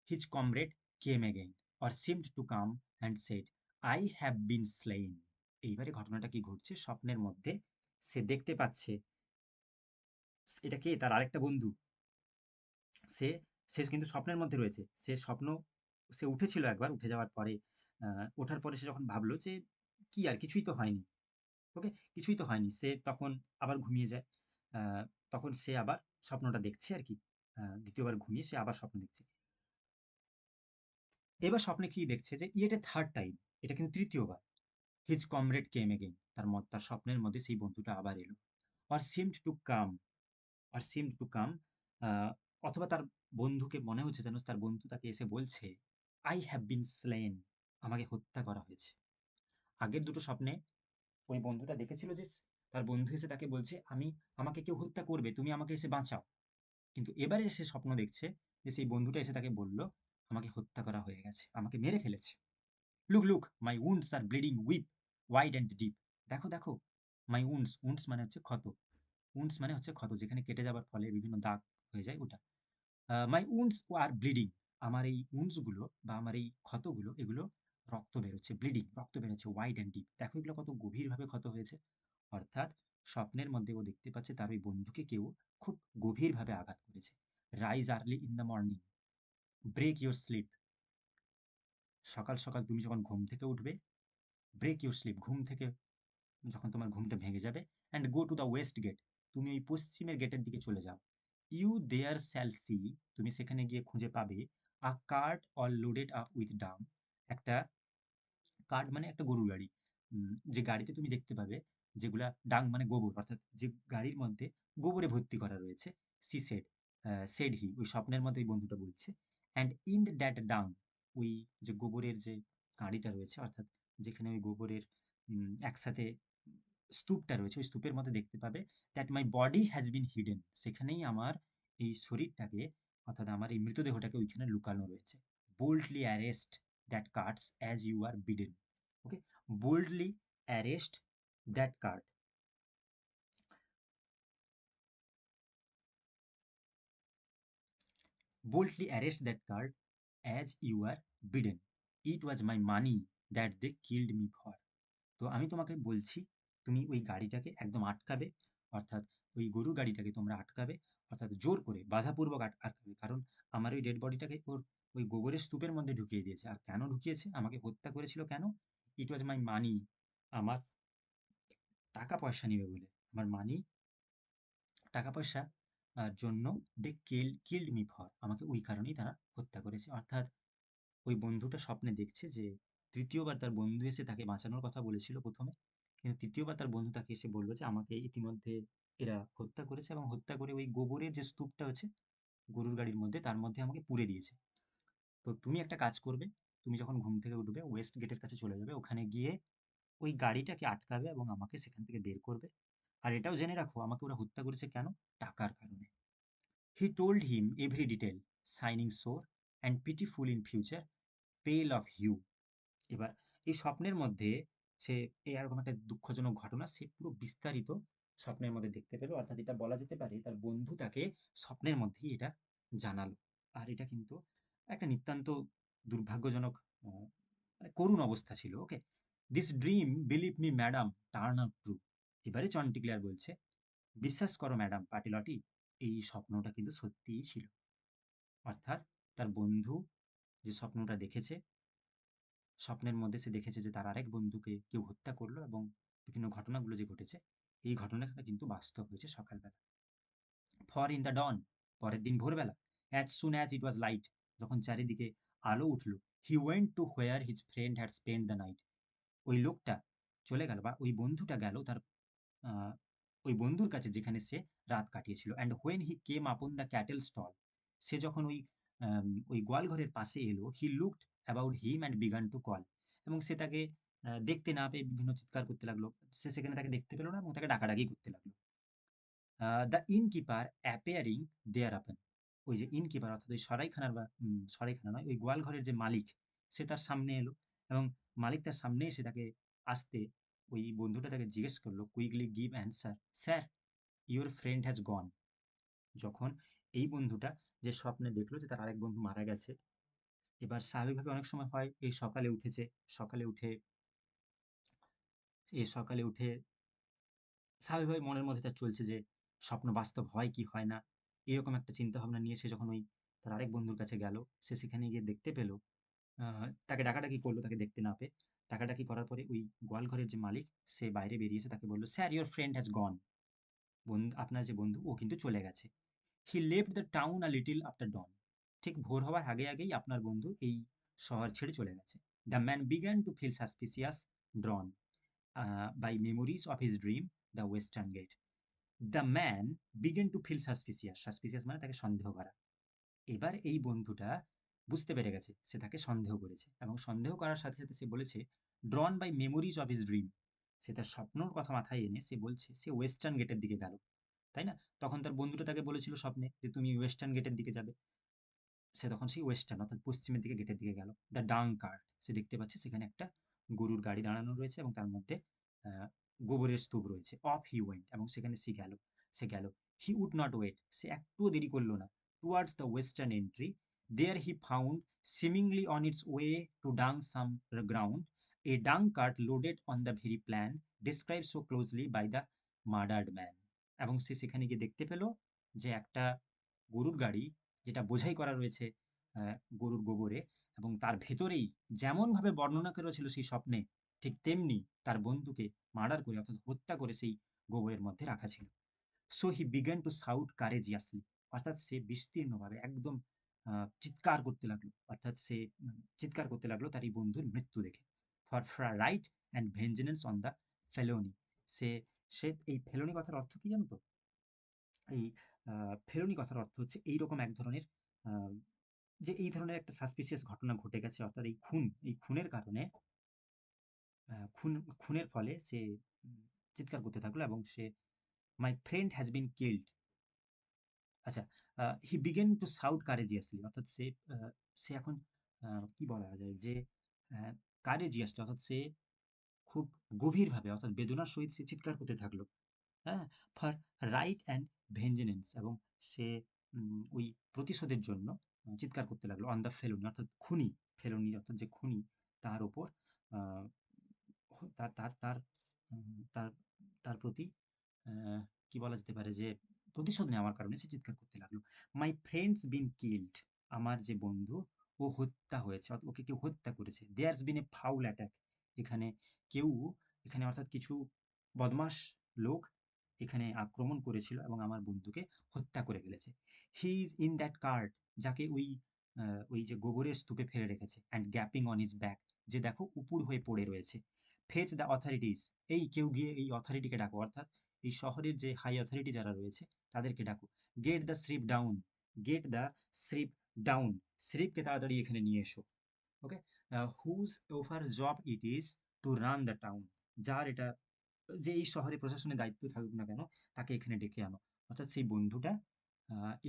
his comrade came again or seemed to come and said, I have been slain. এইবারে ঘটনাটা কি ঘটছে, স্বপ্নের মধ্যে সে দেখতে পাচ্ছে, এটা কে, তার আরেকটা বন্ধু। সে সে কিন্তু স্বপ্নের মধ্যে রয়েছে, সে উঠেছিল একবার, উঠে যাওয়ার পরে ওঠার পরে সে যখন ভাবলো যে কি আর কিছুই তো হয়নি। ওকে, কিছুই তো হয়নি, সে তখন আবার ঘুমিয়ে যায়। তখন সে আবার স্বপ্নটা দেখছে আর কি। দ্বিতীয়বার ঘুমিয়ে সে আবার স্বপ্ন দেখছে। এবার স্বপ্নে কি দেখছে যে এটা থার্ড টাইম, এটা কিন্তু তৃতীয়বার। হিজ কমরেড কেম এগেইন, তার স্বপ্নের মধ্যে সেই বন্ধুটা আবার এলো। Or seemed to come, or seemed to come, অথবা তার বন্ধুকে মনে হচ্ছে যেন তার বন্ধু তাকে এসে বলছে, I have been slain, আমাকে হত্যা করা হয়েছে। আগের দুটো স্বপ্নে ওই বন্ধুটা দেখেছিল যে তার বন্ধু এসে তাকে বলছে, আমাকে কেউ হত্যা করবে, তুমি আমাকে এসে বাঁচাও। কিন্তু এবারে সে স্বপ্ন দেখছে যে সেই বন্ধুটা এসে তাকে বলল, আমাকে হত্যা করা হয়ে গেছে, আমাকে মেরে ফেলেছে। Look look, my wounds are bleeding weep wide and deep. দেখো দেখো, মাই উন্ডস, উন্ডস মানে হচ্ছে ক্ষত, উন্ডস মানে হচ্ছে ক্ষত, যেখানে কেটে যাবার ফলে বিভিন্ন দাগ হয়ে যায় ওটা। মাই উন্ডস আর ব্লিডিং, আমার এই উন্ডসগুলো বা আমার এই ক্ষতগুলো, এগুলো রক্ত বেরোচ্ছে, ব্লিডিং, রক্ত বেরোচ্ছে, ওয়াইড অ্যান্ড ডিপ। দেখো এগুলো কত গভীরভাবে ক্ষত হয়েছে। অর্থাৎ স্বপ্নের মধ্যে ও দেখতে পাচ্ছে তার ওই বন্ধুকে কেউ খুব গভীরভাবে আঘাত করেছে। Rise early in the morning, break your sleep, সকাল সকাল তুমি যখন ঘুম থেকে উঠবে, ব্রেক ইউর স্লিপ, ঘুম থেকে যখন তোমার ঘুমটা ভেঙে যাবে, and go to the west gate, তুমি ওই পশ্চিমের গেটের দিকে চলে যাও। ইউ দেয়ার শ্যাল সি, তুমি সেখানে গিয়ে খুঁজে পাবে, a cart all loaded up with dung, একটা কার্ট মানে একটা গরুর গাড়ি, যে গাড়িতে তুমি দেখতে পাবে যেগুলা ডাং মানে গোবর, অর্থাৎ যে গাড়ির মধ্যে গোবরে ভর্তি করা রয়েছে। সি সেড, সেড হি, ওই স্বপ্নের মধ্যে ওই বন্ধুটা বলছে, অ্যান্ড ইন দ্যাট ডাং, ওই যে গোবরের যে গাড়িটা রয়েছে, অর্থাৎ যেখানে ওই গোবরের একসাথে স্তূপটা রয়েছে, ওই স্তূপের মধ্যে দেখতে পাবে that my body has been hidden, সেখানেই আমার এই শরীরটাকে, অর্থাৎ আমার এই মৃতদেহটাকে ওইখানে লুকানো রয়েছে। Boldly arrest that carts as you are bidden. Okay, boldly arrest that card, boldly arrest that card as you are bidden, it was my money that they killed me for। তো আমি তোমাকে বলছি, তুমি ওই গাড়িটাকে একদম আটকাবে, অর্থাৎ ওই গরুর গাড়িটাকে তোমরা আটকাবে, অর্থাৎ জোর করে বাধাপূর্বক আটকাবে, কারণ আমার ওই ডেড বডিটাকে ওর ওই গোবরের স্তূপের মধ্যে ঢুকিয়ে দিয়েছে। আর কেন ঢুকিয়েছে, আমাকে হত্যা করেছিল কেন? ইট ওয়াজ মাই মানি, আমার টাকা পয়সা নিবে বলে, আমার মানি, টাকা পয়সা জন্য দে কিল্ড মি ফর, আমাকে ওই কারণেই তারা হত্যা করেছে। অর্থাৎ ওই বন্ধুটা স্বপ্নে দেখছে যে তৃতীয়বার তার বন্ধু এসে তাকে বাঁচানোর কথা বলেছিল প্রথমে, কিন্তু তৃতীয়বার তার বন্ধু তাকে এসে বললো যে আমাকে ইতিমধ্যে এরা হত্যা করেছে, এবং হত্যা করে ওই গোবরের যে স্তূপটা আছে গরুর গাড়ির মধ্যে, তার মধ্যে আমাকে পুড়ে দিয়েছে। তো তুমি একটা কাজ করবে, তুমি যখন ঘুম থেকে উঠবে ওয়েস্ট গেটের কাছে চলে যাবে, ওখানে গিয়ে ওই গাড়িটাকে আটকাবে এবং আমাকে সেখান থেকে বের করবে। আর এটাও জেনে রাখো, আমাকে ওরা হত্যা করেছে কেন? টাকার কারণে। He told him every detail, signing sore and pitiful in future, pale of hue। এবার এই স্বপ্নের মধ্যে সে এরকম একটা দুঃখজনক ঘটনা সে পুরো বিস্তারিত স্বপ্নের মধ্যে দেখতে পেল। অর্থাৎ এটা বলা যেতে পারে তার বন্ধু তাকে স্বপ্নের মধ্যেই এটা জানালো। আর এটা কিন্তু একটা নিতান্ত দুর্ভাগ্যজনক, মানে করুণ অবস্থা ছিল। Okay, this dream believe me madam turn out true. এবারে চন্টিক্লেয়ার বলছে, বিশ্বাস করো ম্যাডাম পাটিলটি, এই স্বপ্নটা কিন্তু সত্যিই ছিল। অর্থাৎ তার বন্ধু যে স্বপ্নটা দেখেছে, স্বপ্নের মধ্যে সে দেখেছে যে তার আরেক বন্ধুকে কেউ হত্যা করলো, এবং বিভিন্ন ঘটনাগুলো যে ঘটেছে, এই ঘটনাটা কিন্তু বাস্তব হয়েছে সকালবেলা। ফর ইন দ্য ডন, পরের দিন ভোরবেলা, as soon as it was light, যখন চারিদিকে আলো উঠল, he went to where his friend had spend the night, ওই লোকটা চলে গেল বা ওই বন্ধুটা গেল তার আহ, ওই বন্ধুর কাছে যেখানে সে রাত কাটিয়েছিল। And when he came upon the cattle stall, সে যখন ওই গোয়ালঘরের পাশে এলো, he looked about him and began to call, এবং সে তাকে দেখতে না পেয়ে বিভিন্ন চিৎকার করতে লাগলো। সে সেখানে তাকে দেখতে পেলো না এবং তাকে ডাকাডাকি করতে লাগলো। দ্য ইনকিপার অ্যাপিয়ারিং দেয়ার আপন, ওই যে ইনকিপার অর্থাৎ ওই সরাইখানার বা সরাইখানা নয়, ওই গোয়ালঘরের যে মালিক, সে তার সামনে এলো, এবং মালিক তার সামনে এসে তাকে আসতে ওই বন্ধুটা তাকে জিজ্ঞেস করলো, quickly give answer sir, your friend has গন। যখন এই বন্ধুটা যে স্বপ্নে দেখলো যে তার আরেক বন্ধু মারা গেছে, এবার স্বাভাবিকভাবে অনেক সময় হয় এই সকালে উঠেছে, সকালে উঠে সকালে উঠে স্বাভাবিকভাবে মনের মধ্যে তার চলছে যে স্বপ্ন বাস্তব হয় কি হয় না, এরকম একটা চিন্তা ভাবনা নিয়ে সে যখন ওই তার আরেক বন্ধুর কাছে গেল, সে সেখানে গিয়ে দেখতে পেল, তাকে ডাকাডাকি করলো তাকে দেখতে না পেয়ে। ডাকাডাকি করার পরে ওই গোয়ালঘরের যে মালিক, সে বাইরে বেরিয়েছে, তাকে বললো, sir your friend has gone, বন্ধু, আপনার যে বন্ধু ও কিন্তু চলে গেছে। He left the town a little after dawn, ঠিক ভোর হওয়ার আগে আগেই আপনার বন্ধু এই শহর ছেড়ে চলে গেছে। The man began to feel suspicious, drawn by memories of his dream, the western gate. The man began to feel suspicious, suspicious মানে তাকে সন্দেহ করা। এবার এই বন্ধুটা বুঝতে পেরে গেছে সে তাকে সন্দেহ করেছে, এবং সন্দেহ করার সাথে সাথে সে বলেছে drawn by memories of his dream, সে তার স্বপ্নর কথা মাথায় এনে সে বলছে সে ওয়েস্টার্ন গেটের দিকে গেল, তাই না? তখন তার বন্ধুটা তাকে বলেছিল স্বপ্নে যে তুমি ওয়েস্টার্ন গেটের দিকে যাবে, সে তখন সেই ওয়েস্টার্ন অর্থাৎ পশ্চিমের দিকে গেটের দিকে গেল। দ্য ডাং কার্ট, সে দেখতে পাচ্ছে সেখানে একটা গরুর গাড়ি দাঁড়ানো রয়েছে এবং তার মধ্যে আহ, গোবরের স্তূপ রয়েছে। অফ হি ওয়েন্ট, এবং সেখানে সে গেল। হি উড নট ওয়েট, সে একটুও দেরি করলো না। Towards the western entry, there he found seemingly on its way to dung some ground a dung cart loaded on the very plan describe so closely by the murdered man. এবং সে সেখানে গিয়ে দেখতে পেল যে একটা গরুর গাড়ি, যেটা বোঝাই করা রয়েছে গরুর গোবরে, এবং তার ভেতরেই যেমনভাবে বর্ণনা করা ছিল সেই স্বপ্নে, ঠিক তেমনি তার বন্ধুকে মার্ডার করে অর্থাৎ হত্যা করে সেই গোবরের মধ্যে রাখা ছিল। So he began to shout courageously, অর্থাৎ সে বিস্তীর্ণভাবে একদম চিৎকার করতে লাগলো, অর্থাৎ সে চিৎকার করতে লাগলো তার এই বন্ধুর মৃত্যু দেখে। For right and vengeance on the felony, সে সে এই ফেলোনি কথার অর্থ কি জানো তো? এই ফেলোনি কথার অর্থ হচ্ছে এইরকম এক ধরনের আহ, যে এই ধরনের একটা সাসপিসিয়াস ঘটনা ঘটে গেছে, অর্থাৎ এই খুনের কারণে খুনের ফলে সে উম, চিৎকার করতে থাকলো এবং সে my friend has been killed. আচ্ছা, he began to shout courageously, অর্থাৎ সে এখন কি বলা যায় যে কারেজিয়াসলি, অর্থাৎ সে খুব গভীরভাবে অর্থাৎ বেদনার সহিত সে চিৎকার করতে থাকলো, হ্যাঁ, ফর রাইট অ্যান্ড ভেঞ্জেনেন্স, এবং সে ওই প্রতিশোধের জন্য চিৎকার করতে লাগলো অন দ্য ফেলুনি, অর্থাৎ খুনি, ফেলুনি অর্থাৎ যে খুনি তার ওপর আহ, তার তার তার তার তার প্রতি কি বলা যেতে পারে যে প্রতিশোধ নেওয়ার কারণে সে চিৎকার করতে লাগলো। মাই ফ্রেন্ডস বিন কিল্ড, আমার যে বন্ধু ও হত্যা হয়েছে, ওকে কেউ হত্যা করেছে। দেয়ার্স বিন এ ফাউল অ্যাটাক, এখানে কেউ, এখানে অর্থাৎ কিছু বদমাশ লোক এখানে আক্রমণ করেছিল এবং আমার বন্ধুকে হত্যা করে ফেলেছে। He is in that cart, যাকে ওই যে গোবরের স্তূপে ফেলে রেখেছে, and gapping on his back, যে দেখো উপুড় হয়ে পড়ে রয়েছে। ফেচ দ্য অথরিটিস, এই কেউ গিয়ে এই অথরিটিকে ডাকো, অর্থাৎ এই শহরের যে হাই অথরিটি যারা রয়েছে তাদেরকে ডাকো। Get the sheriff down, get the sheriff down, শ্রিপকে তাড়াতাড়ি এখানে নিয়ে এসো। Okay, whose ever job it is to run the town, যার এটা, যে এই শহরে প্রশাসনের দায়িত্ব থাকুক না কেন তাকে এখানে ডেকে আনো। অর্থাৎ সেই বন্ধুটা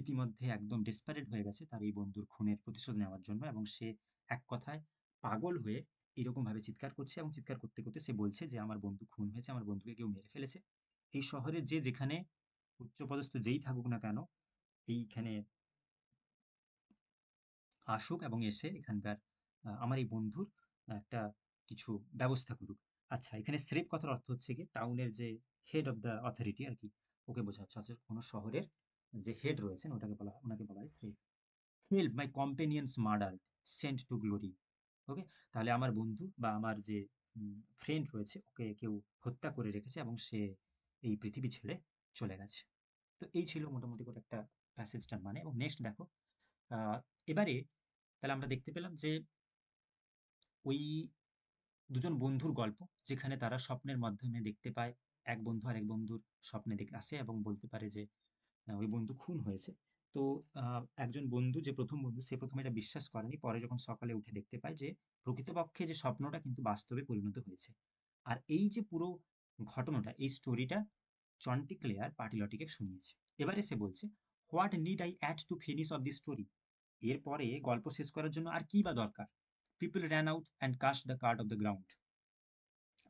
ইতিমধ্যে একদম ডেসপারেট হয়ে গেছে তার এই বন্ধুর খুনের প্রতিশোধ নেওয়ার জন্য, এবং সে এক কথায় পাগল হয়ে এরকম ভাবে চিৎকার করছে, এবং চিৎকার করতে করতে সে বলছে যে আমার বন্ধু খুন হয়েছে, আমার বন্ধুকে কেউ মেরে ফেলেছে। এই শহরের যে যেখানে উচ্চপদস্থ যেই থাকুক না কেন এইখানে আসুক এবং এসে এখানকার আমার এই বন্ধুর একটা কিছু ব্যবস্থা করুক। আচ্ছা, এখানে স্রেফ কথার অর্থ হচ্ছে কি টাউনের যে হেড অফ দ্য অথরিটি আর কি, ওকে বোঝাচ্ছে। অর্থাৎ কোনো শহরের যে হেড রয়েছেন ওনাকে বলা হয় স্রেফ। Help my companion's murdered sent to glory. Okay, তাহলে আমার বন্ধু বা আমার যে ফ্রেন্ড রয়েছে ওকে কেউ হত্যা করে রেখেছে এবং সে এই পৃথিবী ছেড়ে চলে গেছে। তো এই ছিল মোটামুটি করে একটা প্যাসেজটার মানে। এবং নেক্সট দেখো, এবারে তাহলে আমরা দেখতে পেলাম যে ওই দুজন বন্ধুর গল্প, যেখানে তারা স্বপ্নের মাধ্যমে দেখতে পায় এক বন্ধু আরেক বন্ধুর স্বপ্নে দেখে আসে এবং বলতে পারে যে ওই বন্ধু খুন হয়েছে। তো একজন বন্ধু, যে প্রথম বন্ধু, সে প্রথমে এটা বিশ্বাস করেনি, পরে যখন সকালে উঠে দেখতে পায় যে প্রকৃতপক্ষে যে স্বপ্নটা কিন্তু বাস্তবে পরিণত হয়েছে। আর এই যে পুরো ঘটনাটা, এই স্টোরিটা চন্টি ক্লেয়ার পাটিলটিকে শুনিয়েছে। এবারে সে বলছে, what need I add to finish off this story, এরপরে গল্প শেষ করার জন্য আর কি বা দরকার। People ran out and cast the cart of the ground,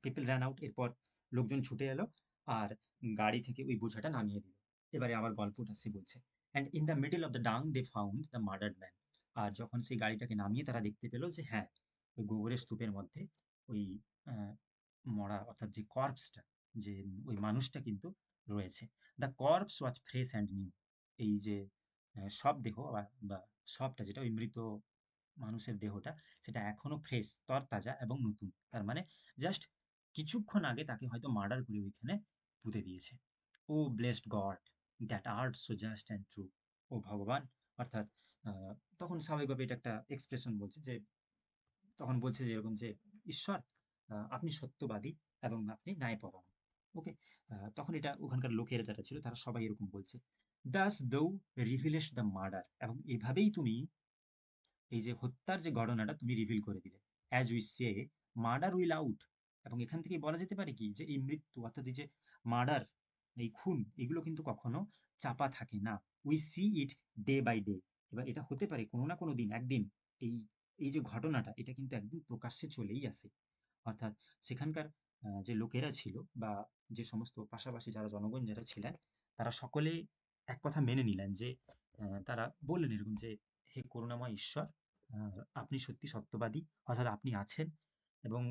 people ran out, এরপর লোকজন ছুটে এলো আর গাড়ি থেকে ওই বোঝাটা নামিয়ে দিল। এবারে আবার গল্পটা সে বলছে, and in the middle of the dung they found the murdered man, আর যখন সেই গাড়িটাকে নামিয়ে তারা দেখতে পেলো যে হ্যাঁ, ওই গোবরের স্তূপের মধ্যে ওই আহ, মরা অর্থাৎ যে কর্পসটা, যে ওই মানুষটা কিন্তু রয়েছে। The corps was fresh and new, এই যে শব দেহ বা শবটা, যেটা ওই মৃত মানুষের দেহটা, সেটা এখনো ফ্রেশ, তরতাজা এবং নতুন। তার মানে জাস্ট কিছুক্ষণ আগে তাকে হয়তো মার্ডার করে ওইখানে পুঁতে দিয়েছে। O blessed God that art so just and true, ও ভগবান, অর্থাৎ আহ, তখন স্বাভাবিকভাবে এটা একটা এক্সপ্রেশন বলছে যে, তখন বলছে যে এরকম যে ঈশ্বর, আপনি সত্যবাদী এবং আপনি ন্যায়পরায়ণ। ওকে, তখন এটা ওখানকার লোকেরা যারা ছিল তারা সবাই এরকম বলছে, দাস দৌ রিভিলেস দ্য মার্ডার, এবং এভাবেই তুমি এই যে হত্যার যে ঘটনাটা তুমি রিভিল করে দিলে। As we say murder will out, এবং এখান থেকে বলা যেতে পারে কি যে এই মৃত্যু অর্থাৎ এই যে মার্ডার, এই খুন, এগুলো কিন্তু কখনো চাপা থাকে না। We see it day by day. এবার এটা হতে পারে কোনো না কোনো দিন একদিন এই এই যে ঘটনাটা এটা কিন্তু একদিন প্রকাশ্যে চলেই আসে। অর্থাৎ সেখানকার যে লোকেরা ছিল বা যে সমস্ত পাশাপাশি যারা জনগণ যারা ছিলেন, তারা সকলে এক কথা মেনে নিলেন যে তারা বললেন এরকম যে, হে করুণাময় ঈশ্বর, আপনি সত্যি সত্যবাদী, অর্থাৎ আপনি আছেন, এবং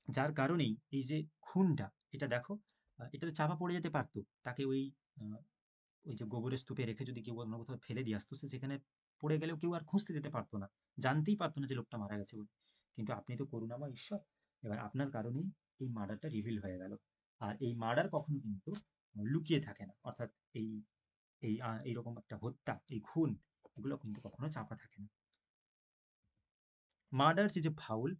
যার কারণেই এই যে খুনটা, এটা দেখো, এটা তো চাপা পড়ে যেতে পারতো। তাকে আহ, ওই যে গোবরের স্তূপে রেখে যদি কেউ অন্য কোথাও ফেলে দিয়ে আসতো, সে সেখানে পড়ে গেলেও কেউ আর খুঁজতে যেতে পারতো না, জানতেই পারতো না যে লোকটা মারা গেছে বলে। কিন্তু আপনি তো করুণাময় ঈশ্বর, এবার আপনার কারণেই এই মার্ডারটা রিভিল হয়ে গেল। আর এই মার্ডার কখনো কিন্তু লুকিয়ে থাকে না, অর্থাৎ এই এই এইরকম একটা হত্যা, এই খুন, এগুলো কিন্তু কখনো চাপা থাকে না। Murder is a foul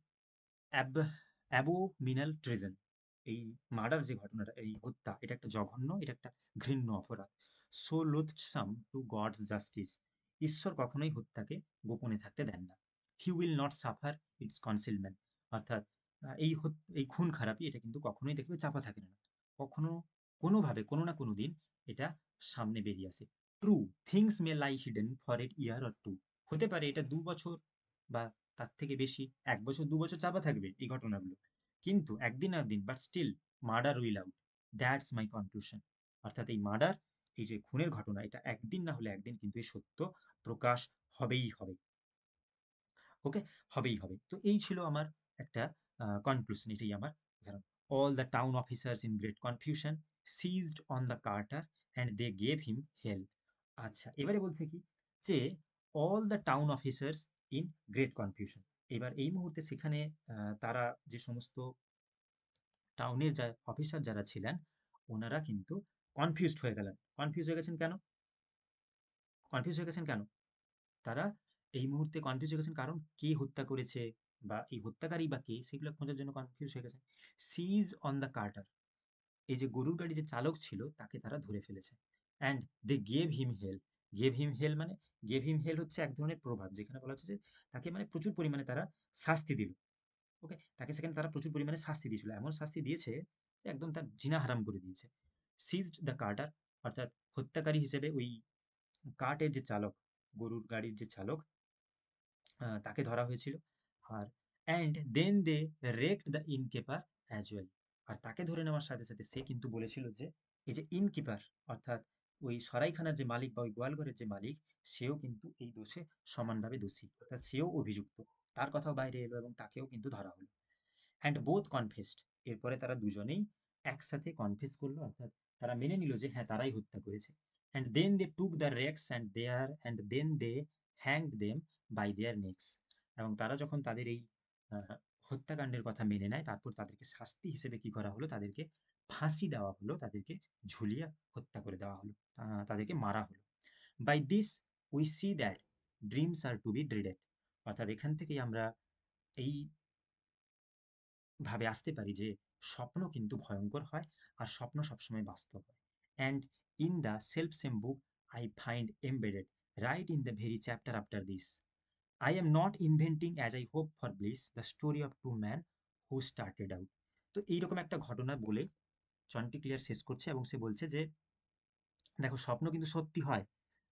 abominable treason. এই মার্ডার যে ঘটনাটা, এই হত্যা, এটা একটা জঘন্য, এটা একটা ঘৃণ্য অপরাধ। So loathsome to God's justice. ঈশ্বর কখনোই হত্যাকে গোপনে থাকতে দেন না। He will not suffer its concealment. অর্থাৎ এই খুন খারাপি এটা কিন্তু কখনোই দেখবে চাপা থাকে না, কখনো কোনোভাবে কোনো না কোনো দিন এটা সামনে বেরিয়ে আসে। True, things may lie hidden for at year or two. হতে পারে এটা 2 বছর বা তার থেকে বেশি, 1 বছর 2 বছর চাপা থাকবে এই ঘটনাগুলো, কিন্তু একদিন না একদিন, but still murder will out. That's my conclusion. অর্থাৎ এই মার্ডার, এই যে খুনের ঘটনা, এটা একদিন না হলে একদিন কিন্তু এই সত্য প্রকাশ হবেই হবে। ওকে, হবেই হবে। তো এই ছিল আমার একটা কনক্লুশন, এটাই আমার উদাহরণ। All the town officers in great confusion seized on the carter and they gave him help. আচ্ছা, এবারে বলছে কি যে all the town officers in great confusion. এবার এই মুহূর্তে সেখানে তারা যে সমস্ত টাউনের যা অফিসার যারা ছিলেন, ওনারা কিন্তু কনফিউজড হয়ে গেলেন। কনফিউজ হয়ে গেছেন কেন? কনফিউজ হয়ে গেছেন কেন? তারা এই মুহূর্তে কনফিউজ হয়ে গেছেন কারণ কে হত্যা করেছে বা এই হত্যাকারী বা কে, সেগুলো খোঁজার জন্য কনফিউজ হয়ে গেছেন। সিজ অন দ্য কার্টার, এই যে গরুর গাড়ি যে চালক ছিল তাকে তারা ধরে ফেলেছে। And they gave him hell. Gave him hell মানে, গেভ হিম হেল হচ্ছে এক ধরনের প্রভাব, যেখানে বলা হচ্ছে যে তাকে মানে প্রচুর পরিমাণে তারা শাস্তি দিল। ওকে, তাকে সেখানে তারা প্রচুর পরিমাণে শাস্তি দিয়েছিল, এমন শাস্তি দিয়েছে যে একদম তার জিনা হারাম করে দিয়েছে। সিজড দ্য কার্টার, অর্থাৎ হত্যাকারী হিসেবে ওই কার্টের যে চালক, গরুর গাড়ির যে চালক, তাকে ধরা হয়েছিল। আর and then they wrecked the innkeeper as well. আর তাকে ধরে নেওয়ার সাথে সাথে সে কিন্তু বলেছিল যে এই যে ইনকিপার, অর্থাৎ ওই সরাইখানার যে মালিক বা ওই গোয়ালঘরের যে মালিক, সেও কিন্তু এই দোষে সমানভাবে দোষী, অর্থাৎ সেও অভিযুক্ত। তার কথাও বাইরে এলো এবং তাকেও কিন্তু ধরা হলো। And both confessed. এরপরে তারা দুজনেই একসাথে কনফেস করলো, অর্থাৎ তারা মেনে নিল যে হ্যাঁ তারাই হত্যা করেছে। And then they took the wrecks and then they hanged them by their necks. এবং তারা যখন তাদের এই আহ, হত্যাকাণ্ডের কথা মেনে নেয়, তারপর তাদেরকে শাস্তি হিসেবে কি করা হলো, তাদেরকে ফাঁসি দেওয়া হলো, তাদেরকে ঝুলিয়ে হত্যা করে দেওয়া হলো, তাদেরকে মারা হলো। By this we see that dreams are to be dreaded. অর্থাৎ এখান থেকেই আমরা এই ভাবে আসতে পারি যে স্বপ্ন কিন্তু ভয়ঙ্কর হয়, আর স্বপ্ন সবসময় বাস্তব হয়। And in the self same book I find embedded right in the very chapter after this, I am not inventing as I hope for bliss the story of two man who started out. তো এইরকম একটা ঘটনা বলে চন্টিক্লিয়ার শেষ করছে, এবং সে বলছে যে দেখো, স্বপ্ন কিন্তু সত্যি হয়,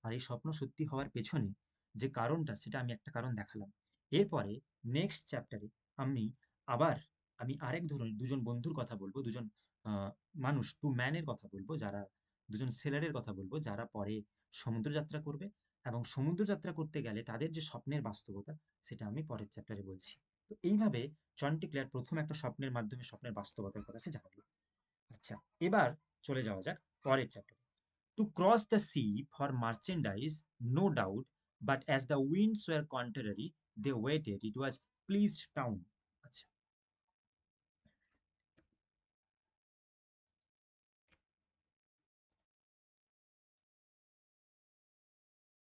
আর এই স্বপ্ন সত্যি হওয়ার পেছনে যে কারণটা, সেটা আমি একটা কারণ দেখালাম। এরপরে নেক্সট চ্যাপ্টারে আমি আবার আমি আরেক ধরনের দুজন বন্ধুর কথা বলবো, দুজন মানুষ, টু ম্যানের কথা বলবো, যারা দুজন সেলারের কথা বলবো, যারা পরে সমুদ্র যাত্রা করবে, এবং সমুদ্র যাত্রা করতে গেলে তাদের যে স্বপ্নের বাস্তবতা, সেটা আমি পরের চ্যাপ্টারে বলছি। তো এইভাবে চন্টিক্লেয়ার প্রথম একটা স্বপ্নের মাধ্যমে স্বপ্নের বাস্তবতার কথা সে জানালো। আচ্ছা, এবার চলে যাওয়া যাক পরের চ্যাপ্টারে। To cross the sea for merchandise, no doubt, but as the winds were contrary, they waited. It was pleased town. আচ্ছা,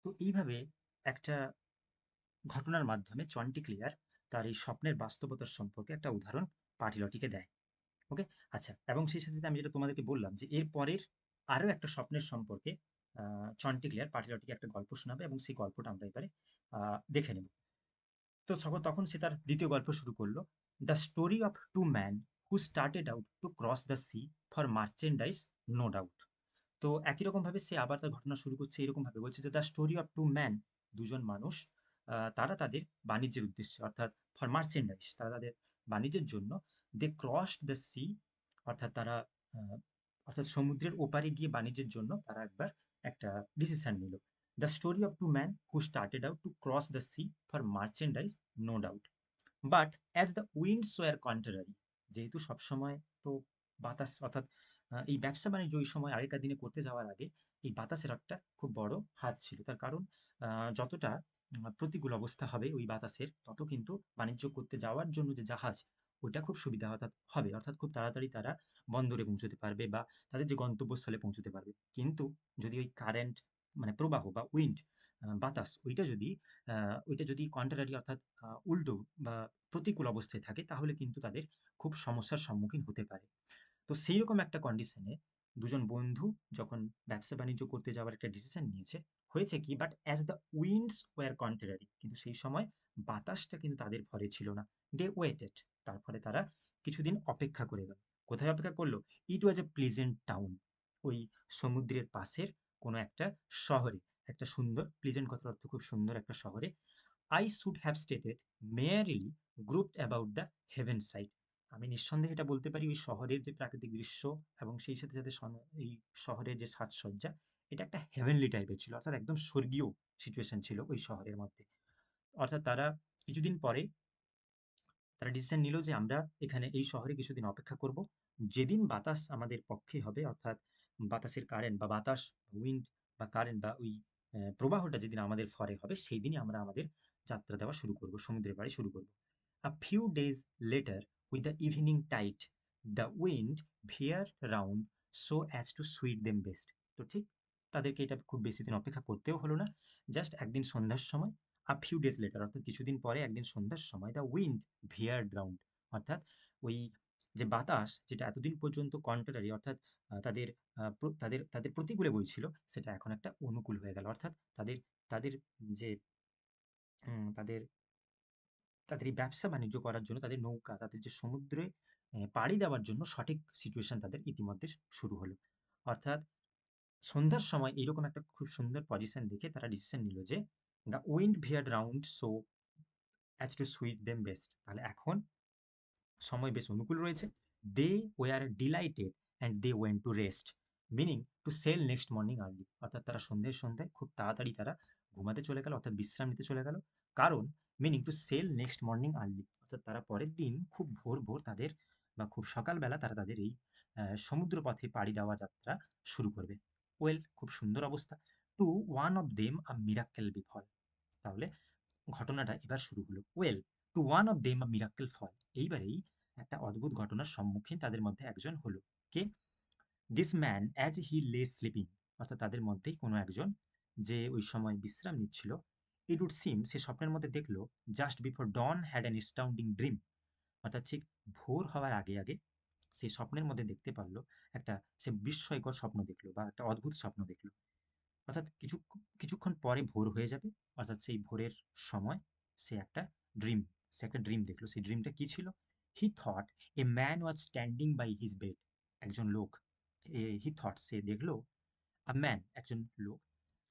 তো এইভাবে একটা ঘটনার মাধ্যমে চন্টিক্লিয়ার তার এই স্বপ্নের বাস্তবতার সম্পর্কে একটা উদাহরণ পাটিলটিকে দেয়। ওকে। আচ্ছা, এবং সেই সাথে সাথে আমি যেটা তোমাদেরকে বললাম যে এর পরের আরো একটা স্বপ্নের সম্পর্কে চন্টিক্লেয়ার পাটিলটিকে একটা গল্প শোনাবে এবং সেই গল্পটা আমরা এবারে দেখে নেব। তো তখন সে তার দ্বিতীয় গল্প শুরু করলো, the story of two man who started out to cross the sea for merchandise, no doubt. তো একই রকম ভাবে সে আবার তার ঘটনা শুরু করছে এরকম ভাবে, বলছে যে the story of two man, দুজন মানুষ, তারা তাদের বাণিজ্যের উদ্দেশ্যে অর্থাৎ ফর মার্চেন্ডাইজ, তারা তাদের বাণিজ্যের জন্য দে ক্রসড দ্য সি, অর্থাৎ তারা আহ, অর্থাৎ সমুদ্রের ওপারে গিয়ে বাণিজ্যের জন্য তারা একবার একটা ডিসিশন নিল। The story of two man who started out to cross the sea for merchandise, no doubt, but as the winds were contrary, যেহেতু সবসময় তো বাতাস অর্থাৎ এই ব্যবসা বাণিজ্য ওই সময় আগেকার দিনে করতে যাওয়ার আগে এই বাতাসের একটা খুব বড় হাত ছিল। তার কারণ যতটা প্রতিকূল অবস্থা হবে ওই বাতাসের, তত কিন্তু বাণিজ্য করতে যাওয়ার জন্য যে জাহাজ, ওইটা খুব সুবিধা অর্থাৎ হবে, অর্থাৎ খুব তাড়াতাড়ি তারা বন্দরে পৌঁছতে পারবে বা তাদের যে গন্তব্যস্থলে পৌঁছতে পারবে। কিন্তু যদি ওই কারেন্ট মানে প্রবাহ বা উইন্ড, বাতাস, ওইটা যদি কন্ট্রারি অর্থাৎ উল্টো বা প্রতিকূল অবস্থায় থাকে, তাহলে কিন্তু তাদের খুব সমস্যার সম্মুখীন হতে পারে। তো সেই রকম একটা কন্ডিশনে দুজন বন্ধু যখন ব্যবসা বাণিজ্য করতে যাওয়ার একটা ডিসিশন নিয়েছে, হয়েছে কি, but as the winds were contrary, কিন্তু সেই সময় বাতাসটা কিন্তু তাদের ভরে ছিল না। দে ওয়েটেড, তারপরে তারা কিছুদিন অপেক্ষা করে গেল। কোথায় অপেক্ষা করলো? ইট ওয়াজ এ প্লিজেন্ট টাউন, ওই সমুদ্রের পাশের কোনো একটা শহরে, একটা সুন্দর, প্লিজেন্ট কথার অর্থ খুব সুন্দর একটা শহরে। I should have stated merely grouped about the heaven side, আমি নিঃসন্দেহে এটা বলতে পারি ওই শহরের যে প্রাকৃতিক দৃশ্য এবং সেই সাথে সাথে এই শহরের যে সাজসজ্জা, এটা একটা হেভেনলি টাইপের ছিল, অর্থাৎ একদম স্বর্গীয় সিচুয়েশন ছিল ওই শহরের মধ্যে। অর্থাৎ তারা কিছুদিন পরে তারা ডিসিশন নিল যে আমরা এখানে এই শহরে কিছুদিন অপেক্ষা করব। যেদিন বাতাস আমাদের পক্ষে হবে, অর্থাৎ বাতাসের কারেন্ট বা বাতাস, উইন্ড বা কারেন্ট বা ওই প্রবাহটা যেদিন আমাদের ফরে হবে, সেই দিনই আমরা আমাদের যাত্রা দেওয়া শুরু করব, সমুদ্রের পাড়ে শুরু করব। A few days later, with the evening tide, the wind veered round so as to suit them best. তো ঠিক তাদেরকে এটা খুব বেশি দিন অপেক্ষা করতেও হলো না। জাস্ট একদিন সন্ধ্যার সময়, a few days later, অর্থাৎ কিছুদিন পরে একদিন সন্ধ্যার সময়, the wind veered round, অর্থাৎ ওই যে বাতাস যেটা এতদিন পর্যন্ত কন্ট্রারি, অর্থাৎ তাদের তাদের তাদের প্রতিকূলে বইছিল, সেটা এখন একটা অনুকূল হয়ে গেল। অর্থাৎ তাদের তাদের যে তাদের তাদের এই ব্যবসা বাণিজ্য করার জন্য তাদের নৌকা, তাদের যে সমুদ্রে পাড়ি দেওয়ার জন্য সঠিক সিচুয়েশন তাদের ইতিমধ্যে শুরু হলো। অর্থাৎ সন্ধ্যার সময় এইরকম একটা খুব সুন্দর পজিশন দেখে তারা ডিসিশন নিল যে the wind veered round so as to suit them best, তাহলে এখন সময় বেশ অনুকূল রয়েছে। They were delighted and they went to rest, meaning to sail next morning early, অর্থাৎ তারা সন্ধ্যায় সন্ধ্যায় খুব তাড়াতাড়ি তারা ঘুমাতে চলে গেল, অর্থাৎ বিশ্রাম নিতে চলে গেল। কারণ meaning to sail next morning early, অর্থাৎ তারা পরের দিন খুব ভোর ভোর তাদের বা খুব সকালবেলা তারা তাদের এই সমুদ্র পথে পাড়ি দেওয়া যাত্রা শুরু করবে। ওয়েল, খুব সুন্দর অবস্থা। To one of them a miracle befell, তাহলে ঘটনাটা এবার শুরু হলো। Well, to one of them a miracle fell, এইবারেই একটা অদ্ভুত ঘটনার সম্মুখীন তাদের মধ্যে একজন হলো। কে? This man as he lay sleeping, অর্থাৎ তাদের মধ্যেই কোনো একজন যে ওই সময় বিশ্রাম নিচ্ছিল। ইট উড সিম, সে স্বপ্নের মধ্যে দেখলো, just before dawn had an astounding dream, অর্থাৎ ঠিক ভোর হওয়ার আগে আগে সেই স্বপ্নের মধ্যে দেখতে পারলো একটা, সে বিস্ময়কর স্বপ্ন দেখলো বা একটা অদ্ভুত স্বপ্ন দেখলো। অর্থাৎ কিছুক্ষণ পরে ভোর হয়ে যাবে, অর্থাৎ সেই ভোরের সময় সে একটা ড্রিম সে একটা ড্রিম দেখলো। সেই ড্রিমটা কি ছিল? He thought a man was standing by his bed, একজন লোক, হি থট, সে দেখলো, আ ম্যান, একজন লোক,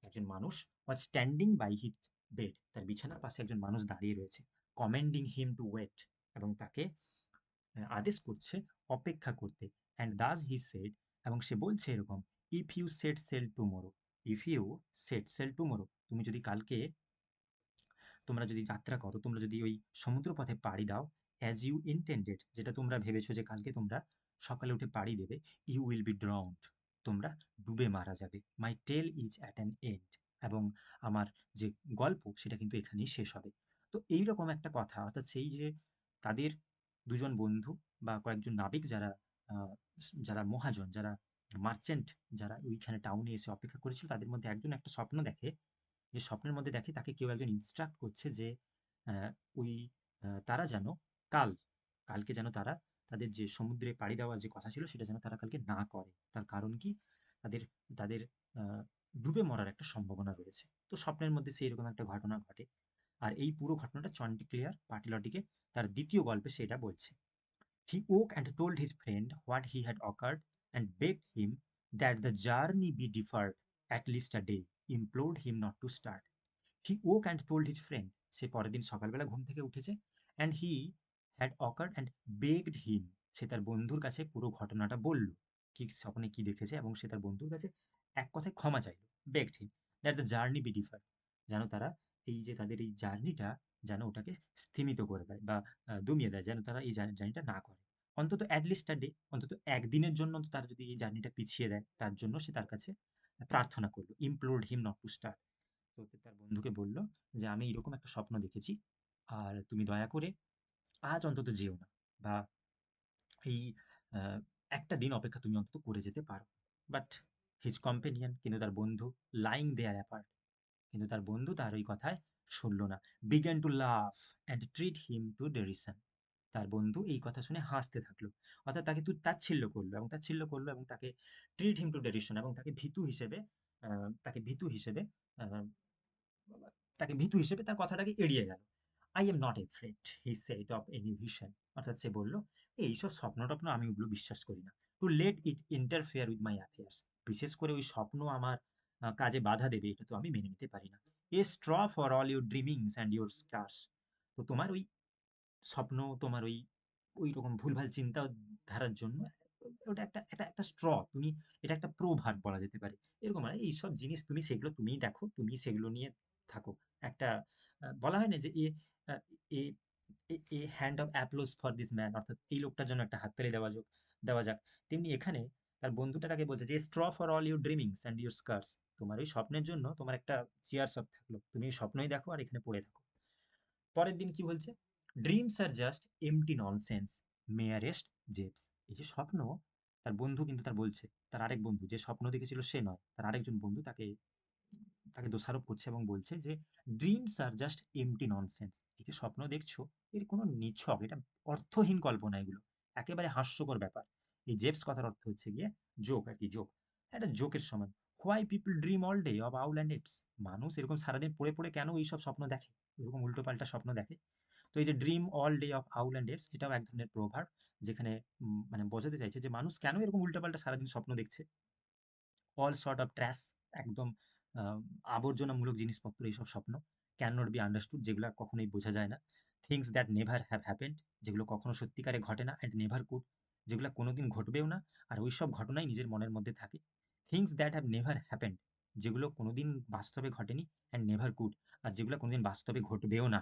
একজন মানুষ, was standing by his bed, তার বিছানার পাশে একজন মানুষ দাঁড়িয়ে রয়েছে। কমেন্ডিং হিম টু ওয়েট, এবং তাকে আদেশ করছে অপেক্ষা করতে। অ্যান্ড দাস হি সেড, এবং সে বলছে এরকম, if you set sail tomorrow, if you set sail tomorrow, তুমি যদি কালকে, তোমরা যদি যাত্রা করো, তোমরা যদি ওই সমুদ্র পথে পাড়ি দাও, অ্যাজ ইউ ইনটেন্ডেড, যেটা তোমরা ভেবেছো যে কালকে তোমরা সকালে উঠে পাড়ি দেবে, ইউ উইল বি ড্রাউন্ড, তোমরা ডুবে মারা যাবে। মাই টেল ইজ অ্যাট অ্যান এন্ড, এবং আমার যে গল্প সেটা কিন্তু এখানেই শেষ হবে। তো এইরকম একটা কথা, অর্থাৎ সেই যে তাদের দুজন বন্ধু বা কয়েকজন নাবিক যারা যারা মহাজন, যারা মার্চেন্ট, যারা ওইখানে টাউনে এসে অপেক্ষা করেছিল, তাদের মধ্যে একজন একটা স্বপ্ন দেখে, যে স্বপ্নের মধ্যে দেখে তাকে কেউ একজন ইনস্ট্রাক্ট করছে যে আহ, ওই তারা যেন কালকে যেন তারা তাদের যে সমুদ্রে পাড়ি দেওয়ার যে কথা ছিল সেটা যেন তারা কালকে না করে। তার কারণ কি? তাদের তাদের ডুবে মরার একটা সম্ভাবনা রয়েছে। তো স্বপ্নের মধ্যে সেইরকম একটা ঘটনা ঘটে। আর এই পুরো ঘটনাটা চন্টিক্লেয়ার পাটিলটিকে তার ২য় গল্পে সে এটা বলছে। He woke and told his friend what he had occurred and begged him that the journey be deferred at least a day, implored him not to start. He woke and told his friend, সে পরের দিন সকালবেলা ঘুম থেকে উঠেছে, and he had occurred and begged him, সে তার বন্ধুর কাছে পুরো ঘটনাটা বলল, কি স্বপ্নে কি দেখেছে, এবং সে তার বন্ধুর কাছে এক কথায় ক্ষমা চাইল, begged him that the journey be deferred, যেন তারা এই যে তাদের এই জার্নিটা যেন ওটাকে স্থিমিত করে দেয় বা দমিয়ে দেয়, যেন তারা এই জার্নিটা না করে, অন্তত অ্যাটলিস্ট আ ডে, অন্তত একদিনের জন্য তো তারা যদি এই জার্নিটা পিছিয়ে দেয়, তার জন্য সে তার কাছে প্রার্থনা করলো, implored him not to start। তো তার বন্ধুকে বলল যে আমি এরকম একটা স্বপ্ন দেখেছি, আর তুমি দয়া করে আজ অন্তত যেও না, বা এই একটা দিন অপেক্ষা তুমি অন্তত করে যেতে পারো। বাট হিজ কম্পেনিয়ন, কিন্তু তার বন্ধু, লাইং দেয়ার অ্যাপার্ট, কিন্তু তার বন্ধু তার ওই কথায় শুনল না, বিগ্যান টু লাফ অ্যান্ড ট্রিট হিম টু ডেরিসন, তার বন্ধু এই কথা শুনে হাসতে থাকলো, অর্থাৎ তাকে তাচ্ছিল্য করলো এবং তাকে ট্রিট হিম টু ডেরিসন, এবং তাকে ভীতু হিসেবে আহ, তার কথাটাকে এড়িয়ে গেল। I am not afraid, he said, of any vision, অর্থাৎ সে বলল এইসব স্বপ্ন টপ্ন আমি ওগুলো বিশ্বাস করি না, to let it interfere with my affairs, বিশেষ করে ওই স্বপ্ন আমার কাজে বাধা দেবে এটা তো আমি মেনে নিতে পারি না। A straw for all your dreamings and your stars, তো তোমার ওই স্বপ্ন, তোমার ওই রকম ভুলভাল চিন্তাধারার জন্য ওটা একটা একটা একটা স্ট্র, তুমি এটা একটা প্রভাব বলা যেতে পারে, এরকম মানে এইসব জিনিস তুমি সেগুলো তুমিই দেখো, তুমি সেগুলো নিয়ে থাকো। একটা বলা হয় না যে uh, a a hand of applause for this man, অর্থাৎ এই লোকটার জন্য একটা হাততালি দেওয়া যাক। তেমনি এখানে তার বন্ধুটা তাকে বলছে যে straw for all your dreamings and your stars, তোমার ওই স্বপ্নের জন্য তোমার একটা চেয়ার সব থাকলো, তুমি ওই স্বপ্নই দেখো আর এখানে পড়ে থাকো। পরের দিন কি বলছে? ড্রিমস আর জাস্ট এমটি ননসেন্স, মেয়ারেস্ট জেবস, এই যে স্বপ্ন, তার বন্ধু কিন্তু তার বলছে, তার আরেক বন্ধু যে স্বপ্ন দেখেছিল সে নয়, তার আরেকজন বন্ধু তাকে তাকে দোষারোপ করছে এবং বলছে যে ড্রিমস আর জাস্ট এমটি ননসেন্স, এই যে স্বপ্ন দেখছো এর কোনো নিছক, এটা অর্থহীন কল্পনা, এগুলো একেবারে হাস্যকর ব্যাপার। এই জেবস কথার অর্থ হচ্ছে গিয়ে জোক, আর কি জোক, একটা জোকের সমান। Why people dream all day of owl and apes, মানুষ এরকম সারাদিন পড়ে পড়ে কেন এইসব স্বপ্ন দেখে, এরকম উল্টোপাল্টা স্বপ্ন দেখে। তো এই যে dream all day of owl and apes, এটাও এক ধরনের প্রভাব, যেখানে মানে বোঝাতে চাইছে যে মানুষ কেন এরকম উল্টোপাল্টা সারাদিন স্বপ্ন দেখছে। অল সর্ট অফ ট্র্যাশ, একদম আহ, আবর্জনামূলক জিনিসপত্র, এইসব স্বপ্ন। ক্যান নট বি আন্ডারস্টুড, যেগুলো কখনোই বোঝা যায় না। Things that never have happened, যেগুলো কখনো সত্যিকারে ঘটে না, অ্যান্ড নেভার কুড, যেগুলো কোনোদিন ঘটবেও না, আর ওই সব ঘটনাই নিজের মনের মধ্যে থাকে। Things that have never happened, যেগুলো কোনোদিন বাস্তবে ঘটেনি, অ্যান্ড নেভার কুড, আর যেগুলো কোনোদিন বাস্তবে ঘটবেও না।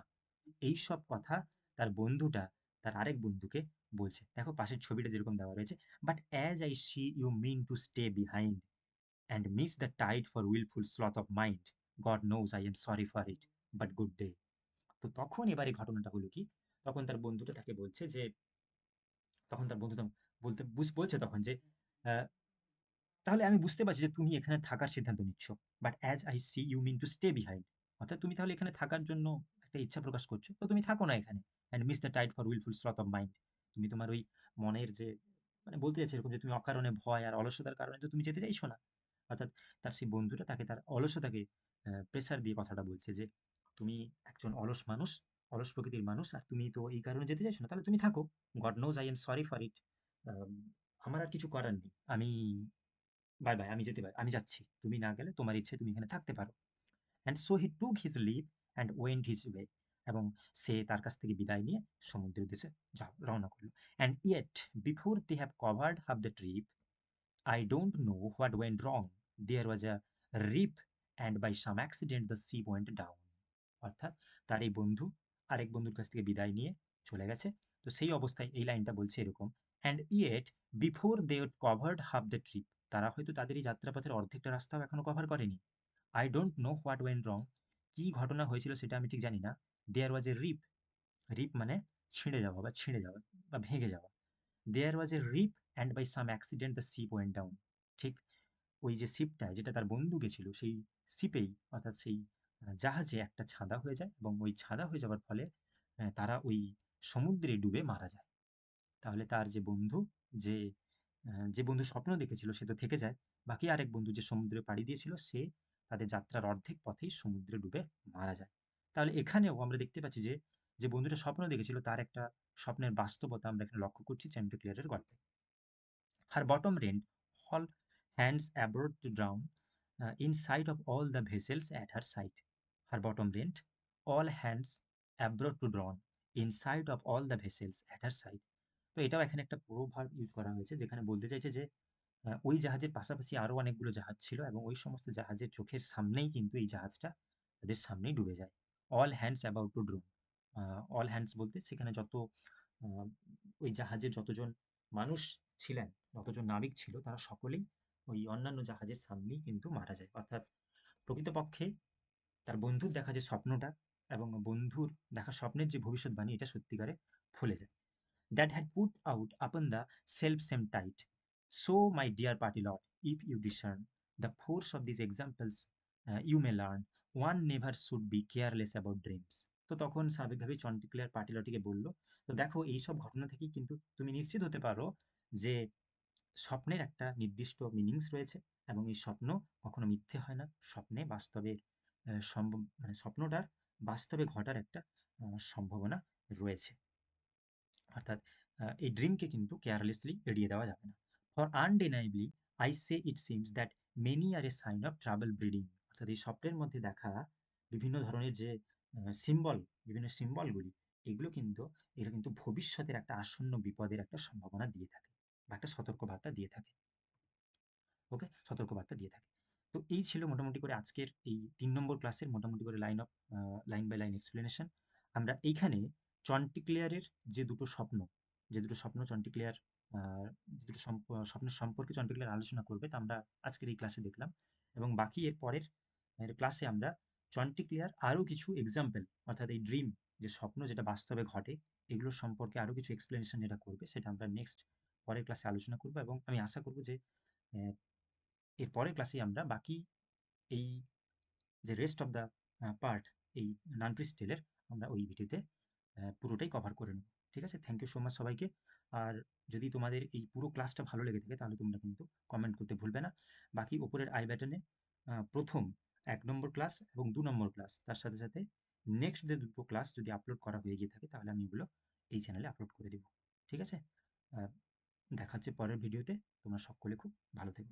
এই সব কথা তার বন্ধুটা তার আরেক বন্ধুকে বলছে। দেখো পাশের ছবিটা যেরকম দেওয়া রয়েছে, but as I see you mean to stay behind and miss the tide for willful sloth of mind. God knows I am sorry for it, but good day. তো তখন এবারে ঘটনাটা হলো কি, তখন তার বন্ধুটা তাকে বলছে যে, তখন তার বন্ধু বলছে তখন যে, আহ, তাহলে আমি বুঝতে পারছি যে তুমি এখানে থাকার সিদ্ধান্ত নিচ্ছ, but as I see you mean to stay behind, অর্থাৎ তুমি তাহলে এখানে থাকার জন্য একটা ইচ্ছা প্রকাশ করছো, তো তুমি থাকো না এখানে, and miss the tide for wilful sloth of mind, তুমি তোমার ওই মনের যে, মানে বলতে চাইছে এরকম যে তুমি অকারণে ভয় আর অলসতার কারণে তো তুমি যেতে চাইছো না। অর্থাৎ তার সেই বন্ধুটা তাকে তার অলসতাকে প্রেসার দিয়ে কথাটা বলছে যে তুমি একজন অলস মানুষ, অলস প্রকৃতির মানুষ, আর তুমি তো এই কারণে যেতে চাইছো না, তাহলে তুমি থাকো। God nose I am sorry for it, আমার আর কিছু করার নেই, আমি বাই বাই, আমি যেতে পারি, আমি যাচ্ছি, তুমি না গেলে তোমার ইচ্ছে, তুমি এখানে থাকতে পারো। And so he took his leave and went his way, এবং সে তার কাছ থেকে বিদায় নিয়ে সমুদ্রের উদ্দেশ্যে রওনা করলো। And yet before they have covered half the trip, I don't know what went wrong. There was a rip, and by some accident the ship went down. অর্থাৎ তার এই বন্ধু আরেক বন্ধুর কাছ থেকে বিদায় নিয়ে চলে গেছে। তো সেই অবস্থায় এই লাইনটা বলছে এরকম, and yet before they covered half the trip, তারা হয়তো তাদের এই যাত্রাপথের অর্ধেকটা রাস্তাও এখনো কভার করেনি। I don't know what went রং, কি ঘটনা হয়েছিল সেটা আমি ঠিক জানি না। দেয়ার ওয়াজ এ রিপ, রিপ মানে ছিঁড়ে যাওয়া বা ভেঙে যাওয়া। There was a rip and by some accident the ship went down, ঠিক ওই যে শিপটা যেটা তার বন্ধু গেছিল সেই শিপেই, অর্থাৎ সেই জাহাজে একটা ছাঁদা হয়ে যায়, এবং ওই ছাঁদা হয়ে যাওয়ার ফলে তারা ওই সমুদ্রে ডুবে মারা যায়। তাহলে তার যে বন্ধু যে যে বন্ধু স্বপ্ন দেখেছিল সে তো থেকে যায়, বাকি আরেক বন্ধু যে সমুদ্রে পাড়ি দিয়েছিল সে তাদের যাত্রার অর্ধেক পথেই সমুদ্রে ডুবে মারা যায়। তাহলে এখানেও আমরা দেখতে পাচ্ছি যে যে বন্ধুটা স্বপ্ন দেখেছিল তার একটা স্বপ্নের বাস্তবতা আমরা এখানে লক্ষ্য করছি চ্যান্টিক্লিয়ারের গল্পে। Her bottom rent, all hands abroad to drown, in sight of all the vessels at her side. Her bottom rent, all hands abroad to drown, in sight of all the vessels at her side. তো এটাও এখানে একটা পুরো verb use করা হয়েছে যেখানে বলতে চাইছে যে ওই জাহাজের পাশাপাশি আরো অনেকগুলো জাহাজ ছিল এবং ওই সমস্ত জাহাজের চোখের সামনেই কিন্তু এই জাহাজটা তাদের সামনেই ডুবে যায়। All hands about to drown, all hands বলতে সেখানে যত আহ, ওই জাহাজে যতজন মানুষ ছিলেন, যতজন নাবিক ছিল তারা সকলেই ওই অন্যান্য জাহাজের সামনেই কিন্তু মারা যায়। অর্থাৎ প্রকৃতপক্ষে তার বন্ধুর দেখা যে স্বপ্নটা এবং বন্ধুর দেখা স্বপ্নের যে ভবিষ্যৎবাণী এটা সত্যিকারে ফলে যায়। That had put out upon the self-same tide. So, my dear party lord, if you discern the force of these examples, you may learn one never should be careless about dreams. তো তখন স্বাভাবিকভাবেই চন্টিক্লিয়ার পাটিলটিকে বলল, তো দেখো এইসব ঘটনা থেকেই কিন্তু তুমি নিশ্চিত হতে পারো যে স্বপ্নের একটা নির্দিষ্ট মিনিংস রয়েছে এবং এই স্বপ্ন কখনো মিথ্যে হয় না। স্বপ্নে বাস্তবের সম্ভব মানে স্বপ্নটার বাস্তবে ঘটার একটা সম্ভাবনা রয়েছে। অর্থাৎ এই ড্রিমকে কিন্তু কেয়ারলেসলি এড়িয়ে দেওয়া যাবে না। For undeniably I say it seems that many are a sign of travel breeding. অর্থাৎ এই স্বপ্নের মধ্যে দেখা বিভিন্ন ধরনের যে সিম্বল, বিভিন্ন সিম্বলগুলি, এগুলো কিন্তু এরা কিন্তু ভবিষ্যতের একটা আসন্ন বিপদের একটা সম্ভাবনা দিয়ে থাকে বা একটা সতর্কবার্তা দিয়ে থাকে। ওকে, সতর্কবার্তা দিয়ে থাকে। তো এই ছিল মোটামুটি করে আজকের এই ৩ নম্বর ক্লাসের মোটামুটি করে লাইন বাই লাইন এক্সপ্লেনেশন। আমরা এইখানে চন্টিক্লেয়ারের যে দুটো স্বপ্ন, যে দুটো স্বপ্ন চন্টিক্লেয়ার আ যে দুটো স্বপ্নের সম্পর্কে চন্টিক্লেয়ার আলোচনা করবে তা আমরা আজকের এই ক্লাসে দেখলাম এবং বাকি এর পরের ক্লাসে আমরা চন্টিক্লেয়ার আরও কিছু এক্সাম্পল অর্থাৎ এই ড্রিম যে স্বপ্ন যেটা বাস্তবে ঘটে এগুলোর সম্পর্কে আরও কিছু এক্সপ্লেনেশন যেটা করবে সেটা আমরা নেক্সট পরের ক্লাসে আলোচনা করব এবং আমি আশা করব যে অ্যা এর পরের ক্লাসে আমরা বাকি এই যে রেস্ট অফ দ্য পার্ট এই নানপ্রিস টেলের আমরা ওই ভিডিওতে পুরোটাই কভার করে নেব। ঠিক আছে? থ্যাংক ইউ সো মাচ সবাইকে। আর যদি তোমাদের এই পুরো ক্লাসটা ভালো লেগে থাকে তাহলে তোমরা কিন্তু কমেন্ট করতে ভুলবে না। বাকি উপরের আই বাটনে ১ম ১ নম্বর ক্লাস এবং ২ নম্বর ক্লাস তার সাথে, সাথে নেক্সট যে দুটো ক্লাস যদি আপলোড করা হয়ে গিয়ে থাকে তাহলে আমি এগুলো এই চ্যানেলে আপলোড করে দেব। ঠিক আছে? আ দেখা হচ্ছে পরের ভিডিওতে। তোমরা সকলে খুব ভালো থেকো।